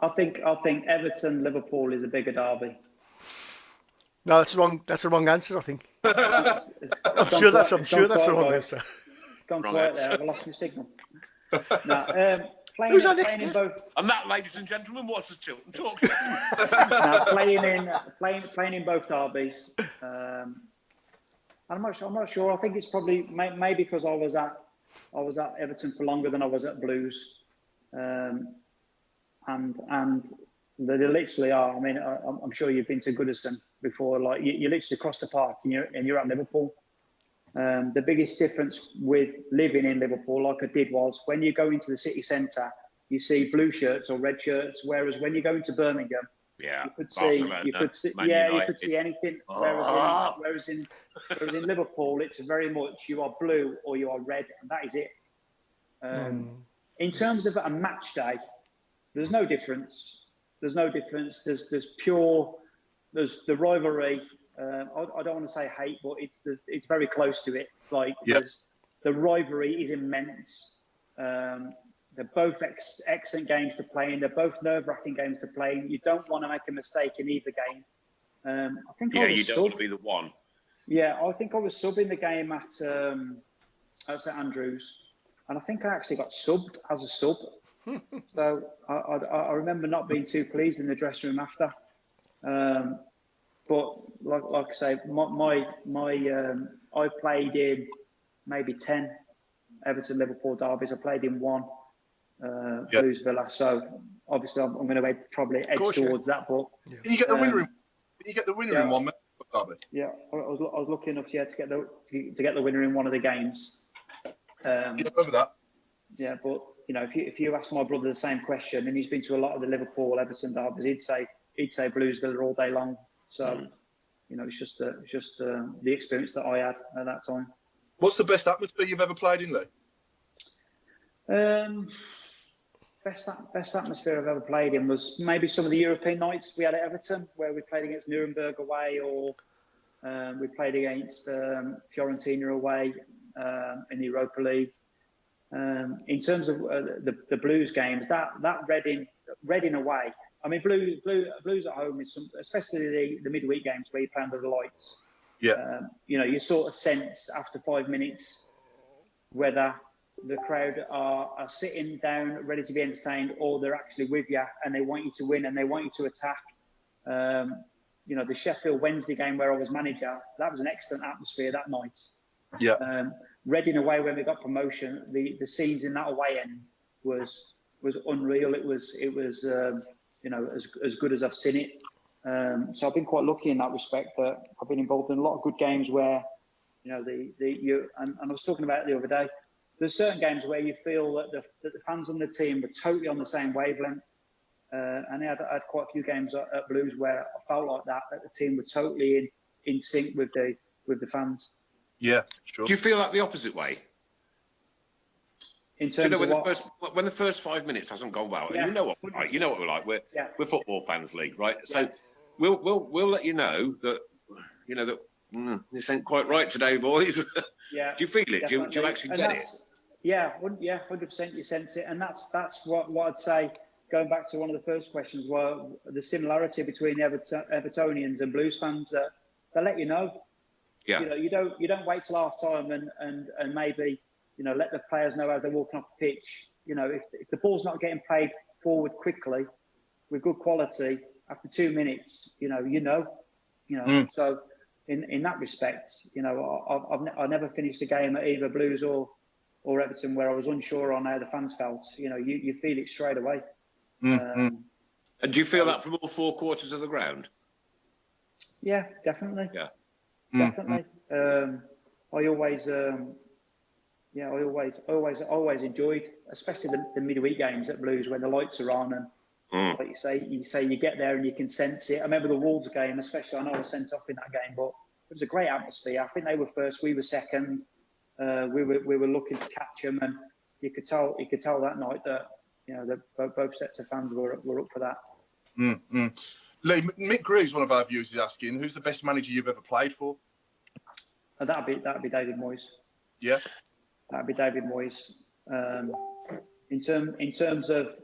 I think Everton Liverpool is a bigger derby. No, that's wrong. That's the wrong answer, I think. I'm sure that's the wrong answer. It's gone quiet there. I've lost my signal. Who's our next guest? And that, ladies and gentlemen, was the Tilton Talk. Playing in both derbies. I'm not sure. I think it's probably maybe because I was at Everton for longer than I was at Blues, and they literally are. I mean, I'm sure you've been to Goodison before. Like you literally cross the park and you're at Liverpool. The biggest difference with living in Liverpool, like I did, was when you go into the city centre, you see blue shirts or red shirts. Whereas when you go into Birmingham, you could see anything. Whereas in Liverpool, it's very much you are blue or you are red, and that is it. In terms of a match day, there's no difference. There's There's the rivalry. I don't want to say hate, but it's very close to it. Like the rivalry is immense. They're both excellent games to play in. They're both nerve-wracking games to play in. You don't want to make a mistake in either game. I think you don't want to be the one. Yeah, I think I was subbing the game at St Andrews, and I think I actually got subbed as a sub. So I remember not being too pleased in the dressing room after. But like I say, I played in maybe 10 Everton Liverpool derbies. I played in one Blues Villa. So obviously I'm going to probably edge towards that. But you get the winner. You get the winner in one derby. Yeah, I was lucky enough to get the winner in one of the games. Over that. Yeah, but you know, if you ask my brother the same question, and he's been to a lot of the Liverpool Everton derbies, he'd say Blues Villa all day long. So, you know, it's just the experience that I had at that time. What's the best atmosphere you've ever played in, Lee? Best atmosphere I've ever played in was maybe some of the European nights we had at Everton, where we played against Nuremberg away, or we played against Fiorentina away in the Europa League. In terms of the Blues games, that Reading away. I mean, Blues at home is especially the midweek games where you play under the lights. Yeah. You know, you sort of sense after 5 minutes whether the crowd are sitting down, ready to be entertained, or they're actually with you and they want you to win and they want you to attack. The Sheffield Wednesday game where I was manager, that was an excellent atmosphere that night. Yeah. Reading away when we got promotion, the scenes in that away end was unreal. It was as good as I've seen it. So I've been quite lucky in that respect that I've been involved in a lot of good games where, and I was talking about it the other day. There's certain games where you feel that the fans and the team were totally on the same wavelength. And I had quite a few games at Blues where I felt like that the team were totally in sync with the fans. Yeah, sure. Do you feel like the opposite way? In terms of when the first 5 minutes hasn't gone well, Yeah. and you know what we're like. We're football fans, league, right? So Yeah. we'll let you know that this ain't quite right today, boys. Yeah. Do you feel it? Do you actually get it? Yeah, 100%. You sense it, and that's what I'd say. Going back to one of the first questions, were the similarity between the Evertonians and Blues fans that they let you know. Yeah. You don't wait till half time and maybe let the players know as they're walking off the pitch. If the ball's not getting played forward quickly with good quality after 2 minutes, So in that respect, I never finished a game at either Blues or Everton where I was unsure on how the fans felt. You feel it straight away. And do you feel that from all four quarters of the ground? Yeah, definitely. Yeah. Definitely. I always enjoyed, especially the midweek games at Blues when the lights are on and like you say you get there and you can sense it. I remember the Wolves game, especially. I know I was sent off in that game, but it was a great atmosphere. I think they were first, we were second. We were looking to catch them, and you could tell that night that both sets of fans were up for that. Lee, Mick Greaves, one of our viewers, is asking, who's the best manager you've ever played for? That'd be David Moyes. Yeah, that'd be David Moyes. In terms of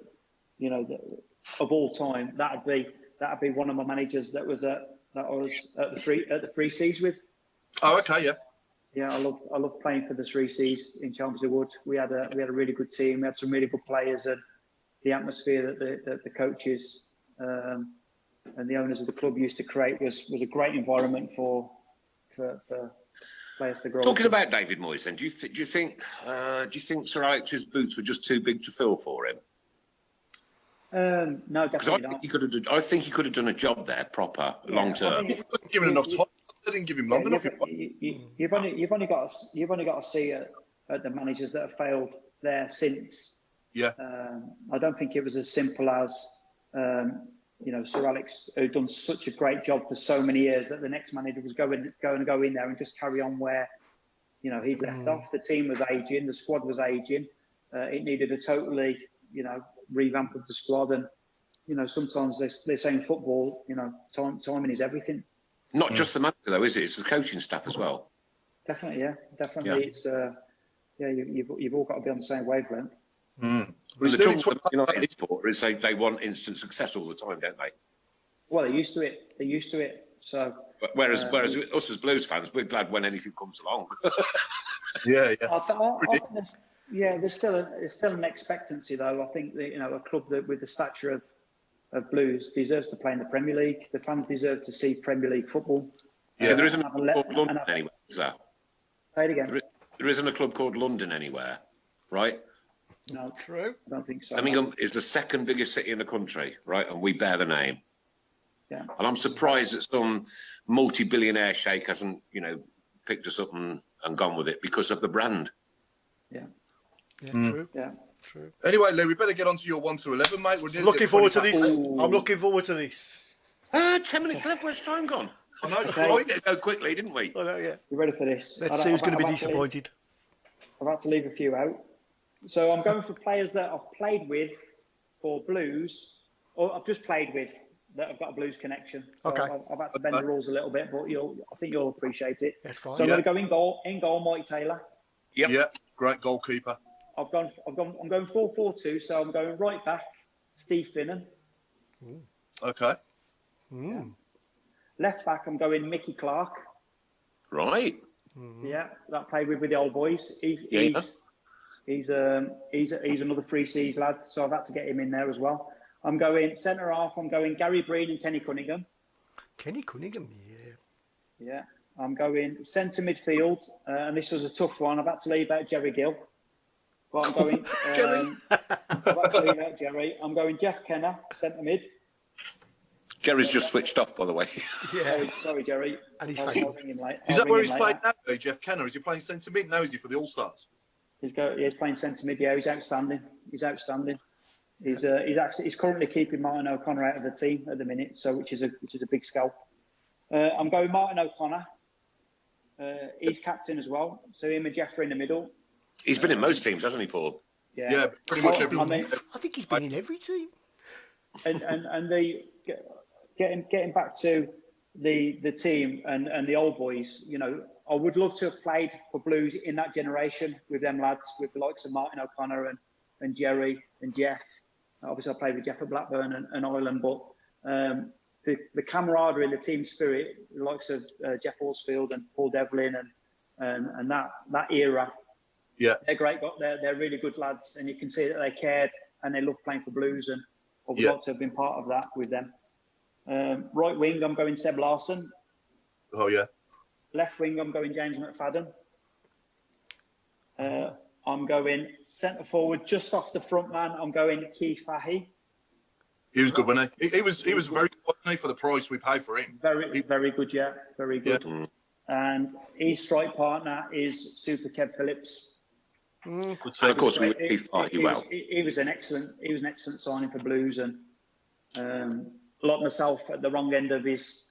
of all time, that'd be one of my managers that I was at the Three Seas with. Oh, okay, yeah. Yeah, I love playing for the Three Seas in Chelmsford Wood. We had a really good team. We had some really good players, and the atmosphere that the coaches and the owners of the club used to create was a great environment for players to grow. Talking about David Moyes, then, do you think Sir Alex's boots were just too big to fill for him? No, definitely not. I think he could have done a job there, proper, long term. He wasn't given enough time. They didn't give him long enough. You've only got to see at the managers that have failed there since. Yeah. I don't think it was as simple as Sir Alex, who'd done such a great job for so many years, that the next manager was going to go in there and just carry on where he'd left off. The team was aging, the squad was aging. It needed a totally revamp of the squad, and sometimes they say in football, timing is everything. Not just the manager, though, is it? It's the coaching staff as well. Definitely, yeah. Definitely, yeah. It's you've all got to be on the same wavelength. The trouble with United supporters is they want instant success all the time, don't they? Well, they're used to it. So. Whereas us as Blues fans, we're glad when anything comes along. Yeah. There's still an expectancy, though. I think that a club that with the stature of Blues deserves to play in the Premier League. The fans deserve to see Premier League football. Yeah, there isn't a club called London anywhere, is there? Say it again. There isn't a club called London anywhere, right? No, true. I don't think so. Birmingham is the second biggest city in the country, right? And we bear the name. Yeah. And I'm surprised that some multi-billionaire sheikh hasn't, picked us up and gone with it because of the brand. Yeah. Yeah, true. Yeah. True. Anyway, Lee, we better get on to your 1 to 11, mate. We're Looking forward to this. I'm looking forward to this. 10 minutes left. Where's time gone? I know. We did go quickly, didn't we? I know, yeah. You ready for this? Let's see who's going to be disappointed. I've had to leave a few out. So I'm going for players that I've played with for Blues, or I've just played with that I've got a Blues connection. So Okay. I've had to bend the rules a little bit, but I think you'll appreciate it. That's fine. So I'm going to go in goal. In goal, Mike Taylor. Yep. Yeah, great goalkeeper. I'm going 4-4-2, so I'm going right back, Steve Finnan. Okay. Yeah. Left back, I'm going Mickey Clark. Right. Yeah, that played with the old boys. He's He's another Three Seas lad, so I've had to get him in there as well. I'm going centre half. I'm going Gary Breen and Kenny Cunningham. Kenny Cunningham, yeah. Yeah. I'm going centre midfield, and this was a tough one. I've had to leave out Jerry Gill. But I'm going. I've had to leave out Jerry. I'm going Jeff Kenner, centre mid. Jerry's just switched off, by the way. Yeah. Sorry, Jerry. And he's Is that where he's playing now, though, Jeff Kenner? Is he playing centre mid now? Is he for the All Stars? He's playing centre mid. Yeah, he's outstanding. He's currently keeping Martin O'Connor out of the team at the minute, so which is a big scalp. I'm going Martin O'Connor. He's captain as well, so him and Jeffrey in the middle. He's been in most teams, hasn't he, Paul? Yeah, pretty much every. I think he's been in every team. And the getting back to the team and the old boys, you know, I would love to have played for Blues in that generation with them lads, with the likes of Martin O'Connor and Jerry and Jeff. Obviously, I played with Jeff at Blackburn and Ireland, but the camaraderie, the team spirit, the likes of Jeff Horsfield and Paul Devlin and that era. Yeah, they're great. They're really good lads, and you can see that they cared and they love playing for Blues, and I would like to have been part of that with them. Right wing, I'm going Seb Larson. Oh yeah. Left wing, I'm going James McFadden. I'm going centre forward, just off the front man. I'm going Keith Fahey. He was good, wasn't he? He was very good, wasn't he, for the price we paid for him. Very good, yeah, very good. Yeah. And his strike partner is Super Kev Phillips. And of course, he was an excellent signing for Blues, and like myself at the wrong end of his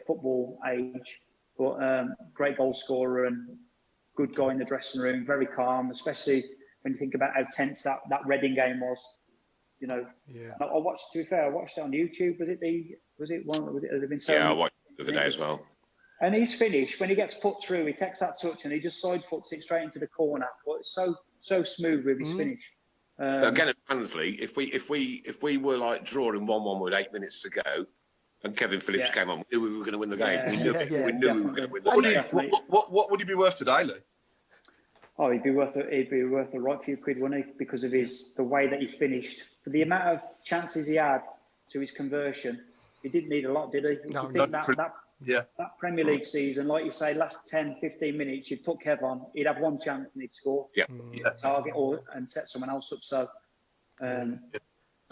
football age, but great goal scorer and good guy in the dressing room, very calm, especially when you think about how tense that Reading game was. You know, I watched. To be fair, I watched it on YouTube. Was it one? I watched it the other day as well. And he's finished when he gets put through. He takes that touch and he just side foots it straight into the corner. But it's so smooth with his finish. Again, at Carsley, if we were like drawing 1-1 with 8 minutes to go, and Kevin Phillips came on, we knew we were going to win the game. We knew we were going to win the game. What would he be worth today, Lee? Oh, he'd be worth a right few quid, wouldn't he? Because of the way that he finished. For the amount of chances he had to his conversion, he didn't need a lot, did he? No, that Premier League season, like you say, last 10, 15 minutes, you'd put Kev on, he'd have one chance and he'd score. Target and set someone else up. So, and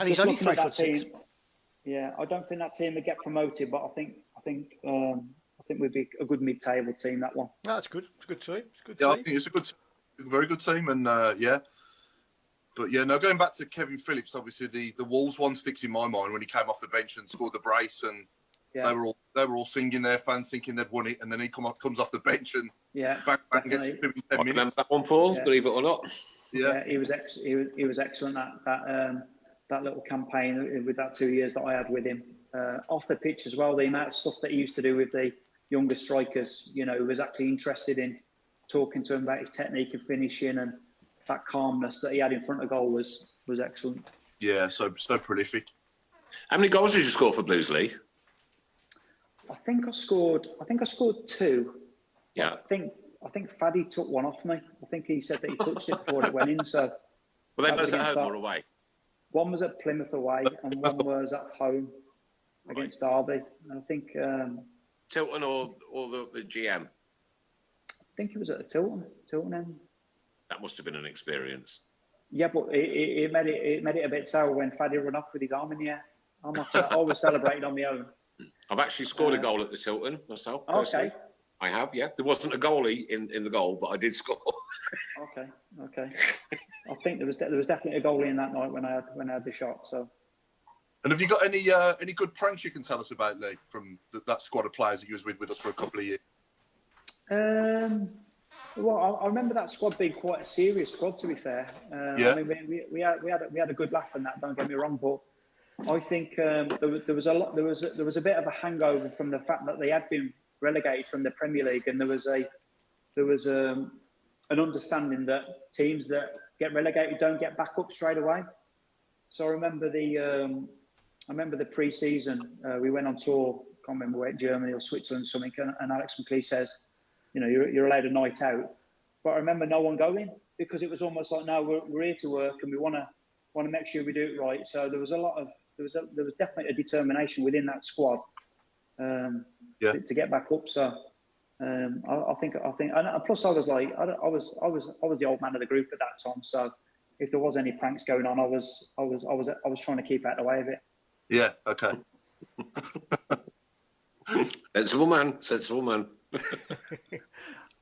he's only 3'6". Yeah, I don't think that team would get promoted, but I think we'd be a good mid-table team. That one. No, that's good. It's a good team. I think it's a very good team, and But yeah, no. Going back to Kevin Phillips, obviously the Wolves one sticks in my mind when he came off the bench and scored the brace, and they were all singing, their fans thinking they'd won it, and then he comes off the bench and bang gets 2 in 10 minutes. That one, Paul, believe it or not. Yeah, he was excellent that little campaign with that 2 years that I had with him. Off the pitch as well, the amount of stuff that he used to do with the younger strikers, you know, he was actually interested in talking to him about his technique and finishing, and that calmness that he had in front of goal was excellent. Yeah, so prolific. How many goals did you score for Blues, Lee? I think I scored 2. Yeah. I think Faddy took one off me. I think he said that he touched it before it went in. So. Were they both at home or away? One was at Plymouth away, and one was at home against Derby. And I think Tilton or the GM. I think it was at the Tilton end. That must have been an experience. Yeah, but it made it a bit sour when Faddy ran off with his arm in the air. I was celebrating on my own. I've actually scored a goal at the Tilton myself. Personally. Okay. I have, yeah. There wasn't a goalie in the goal, but I did score. Okay. I think there was definitely a goalie in that night when I had the shot. So. And have you got any good pranks you can tell us about, Lee, from that squad of players that you was with us for a couple of years? Well, I remember that squad being quite a serious squad. To be fair, I mean, we had a good laugh in that. Don't get me wrong, but I think there was a bit of a hangover from the fact that they had been relegated from the Premier League, and there was an understanding that teams that get relegated don't get back up straight away. So I remember the pre-season we went on tour. Can't remember where, Germany or Switzerland or something. And Alex McLeish says, you know, you're allowed a night out, but I remember no one going because it was almost like, no, we're here to work and we want to make sure we do it right. So there was there was definitely a determination within that squad to get back up. So I think, and plus I was like, I was the old man of the group at that time. So if there was any pranks going on, I was trying to keep out of the way of it. Yeah. Okay. Sensible man.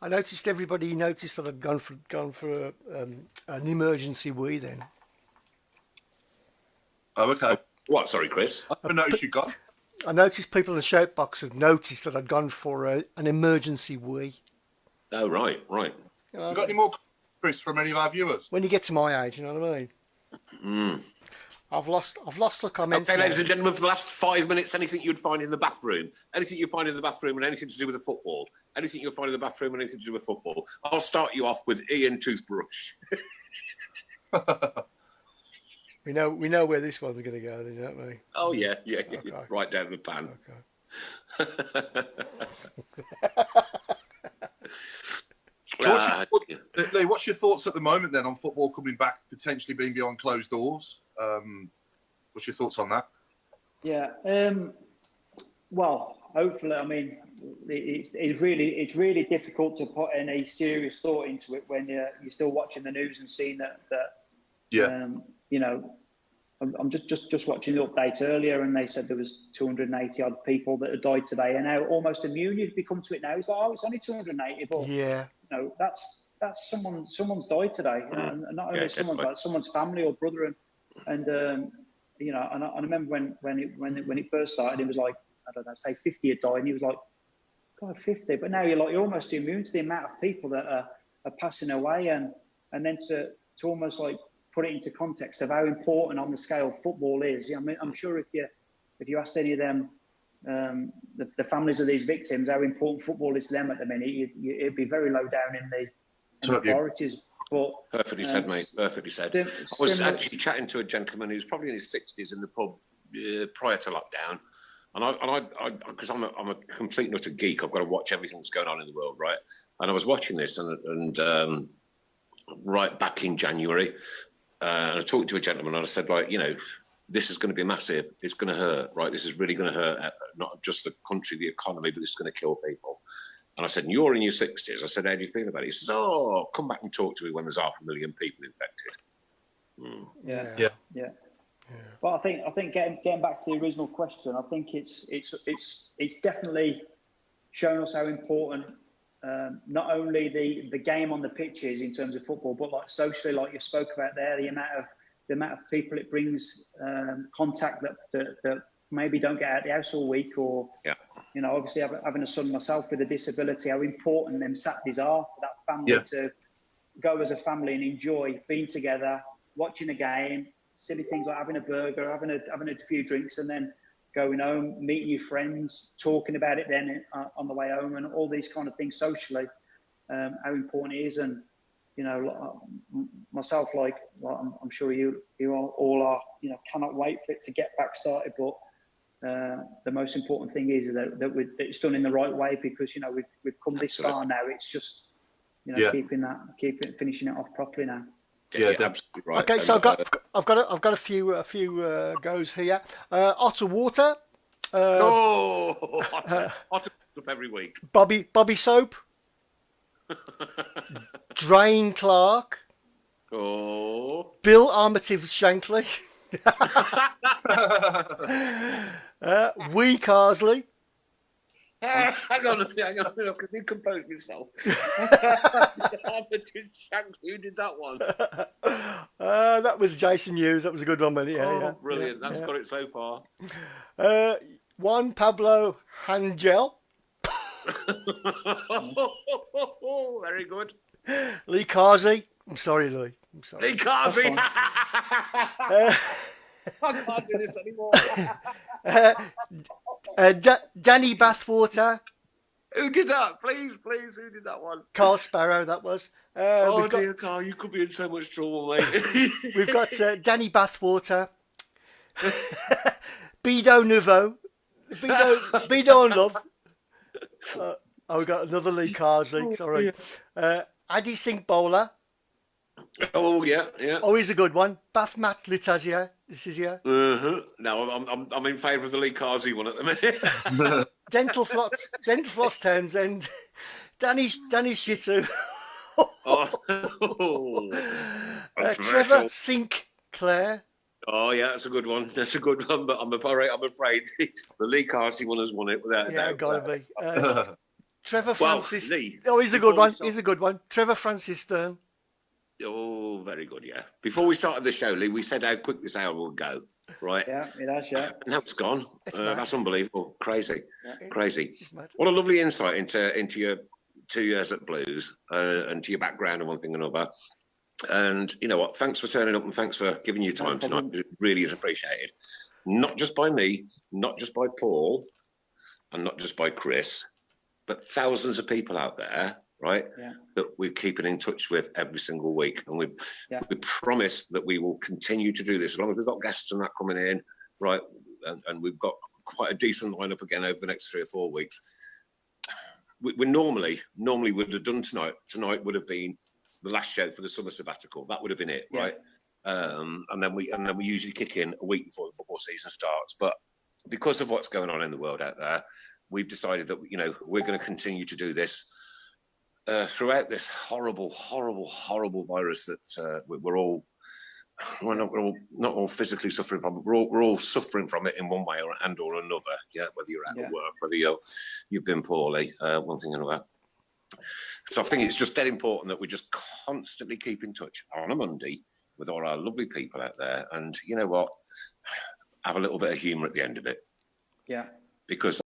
I noticed everybody noticed that I'd gone for an emergency wee then. Oh, okay. What? Sorry, Chris. I didn't notice you got. I noticed people in the shout box had noticed that I'd gone for an emergency wee. Oh, right. You got any more, Chris, from any of our viewers? When you get to my age, you know what I mean? I've lost the comments. Okay, ladies and gentlemen, for the last 5 minutes, anything you'd find in the bathroom, and anything to do with the football, anything you'll find in the bathroom and anything to do with football. I'll start you off with Ian Toothbrush. We know where this one's going to go, don't we? Oh yeah. Okay. Right down the pan. Okay. Lee, what's your thoughts at the moment then on football coming back, potentially being behind closed doors? What's your thoughts on that? Yeah. Well, hopefully, I mean, it's really difficult to put any serious thought into it when you're still watching the news and seeing that. Yeah. I'm just watching the update earlier, and they said there was 280 odd people that had died today, and now almost immune you've become to it now. It's like, oh, it's only 280, but yeah, that's someone's died today, and not only someone's, but someone's family or brother, and I remember when it first started, it was like, I don't know, say 50 had died, and he was like, God, 50, but now you're almost immune to the amount of people that are passing away, and then to almost like put it into context of how important on the scale football is. I mean, I'm sure if you asked any of them, the families of these victims, how important football is to them at the minute, it'd be very low down in the priorities. But perfectly said, mate. Perfectly said. I was actually chatting to a gentleman who's probably in his 60s in the pub prior to lockdown, and I because I'm a complete and utter geek, I've got to watch everything that's going on in the world, right? And I was watching this, and right back in January. And I was talking to a gentleman and I said, like, this is going to be massive. It's going to hurt, right? This is really going to hurt, not just the country, the economy, but this is going to kill people. And I said, and you're in your 60s. I said, how do you feel about it? He says, oh, come back and talk to me when there's 500,000 people infected. Yeah. Well, I think getting back to the original question, I think it's definitely shown us how important not only the game on the pitches in terms of football, but like socially, like you spoke about there, the amount of people it brings, contact that maybe don't get out of the house all week, or obviously having a son myself with a disability, how important them Saturdays are for that family to go as a family and enjoy being together, watching a game, silly things like having a burger, having a few drinks, and then going home, meeting your friends, talking about it then on the way home, and all these kind of things socially, how important it is. And myself, I'm sure you all are, cannot wait for it to get back started. But the most important thing is that it's done in the right way, because we've come this far now. It's just finishing it off properly now. Yeah, absolutely right. Okay, so I've got a few goes here. Otter water. Otter up every week. Bobby soap. Drain Clark. Oh. Bill Armitage Shankly. Wee Carsley. Hang on, I can compose myself. Who did that one? That was Jason Hughes. That was a good one, man. Brilliant. That's got it so far. Juan Pablo Hangel. Very good. Lee Carsey. I'm sorry, Lee. Lee Carsey. I can't do this anymore. Danny Bathwater. Who did that? Please, who did that one? Carl Sparrow, that was. Dear Carl, you could be in so much trouble, mate. We've got Danny Bathwater. Bido Nouveau. Bido and Love. We've got another Lee Carsley, sorry. Addy Sink Bowler. Oh yeah. Oh, he's a good one. Bath Matt Litazia. This is here. No, I'm in favour of the Lee Carsley one at the minute. Dental Floss Townsend. Danny Shitu. Trevor Sinclair. Oh yeah, that's a good one. That's a good one. But I'm afraid the Lee Carsley one has won it without a doubt. Yeah, gotta be. Trevor Francis. Lee. Oh, he's a good one. He's a good one. Trevor Francis Stern. Oh, very good. Yeah. Before we started the show, Lee, we said how quick this hour would go. Right. Yeah, it has. Yeah. Now it's gone. That's unbelievable. Crazy. Crazy. Mad. What a lovely insight into your 2 years at Blues and to your background and one thing and another. And you know what? Thanks for turning up and thanks for giving your time tonight. It really is appreciated. Not just by me, not just by Paul, and not just by Chris, but thousands of people out there, right? Yeah. That we're keeping in touch with every single week. And we promise that we will continue to do this as long as we've got guests and that coming in, right? And we've got quite a decent lineup again over the next 3 or 4 weeks. We normally would have done tonight. Tonight would have been the last show for the summer sabbatical. That would have been it, right? And then we usually kick in a week before the football season starts. But because of what's going on in the world out there, we've decided that we're going to continue to do this throughout this horrible virus that we're not all physically suffering from, but we're all suffering from it in one way or another. Yeah, whether you're out of work, whether you've been poorly, one thing or another. So I think it's just dead important that we just constantly keep in touch on a Monday with all our lovely people out there, and you know what, have a little bit of humour at the end of it. Yeah. Because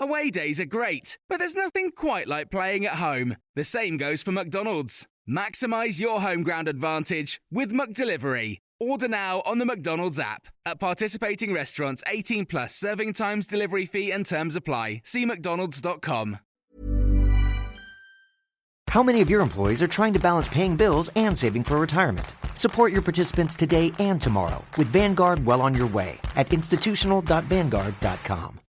Away days are great, but there's nothing quite like playing at home. The same goes for McDonald's. Maximise your home ground advantage with McDelivery. Order now on the McDonald's app. At participating restaurants, 18 plus serving times, delivery fee and terms apply. See mcdonalds.com. How many of your employees are trying to balance paying bills and saving for retirement? Support your participants today and tomorrow with Vanguard well on your way at institutional.vanguard.com.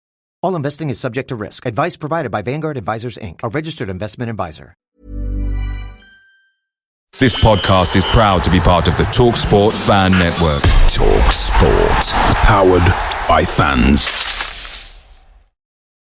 All investing is subject to risk. Advice provided by Vanguard Advisors, Inc., a registered investment advisor. This podcast is proud to be part of the TalkSport Fan Network. TalkSport. Powered by fans.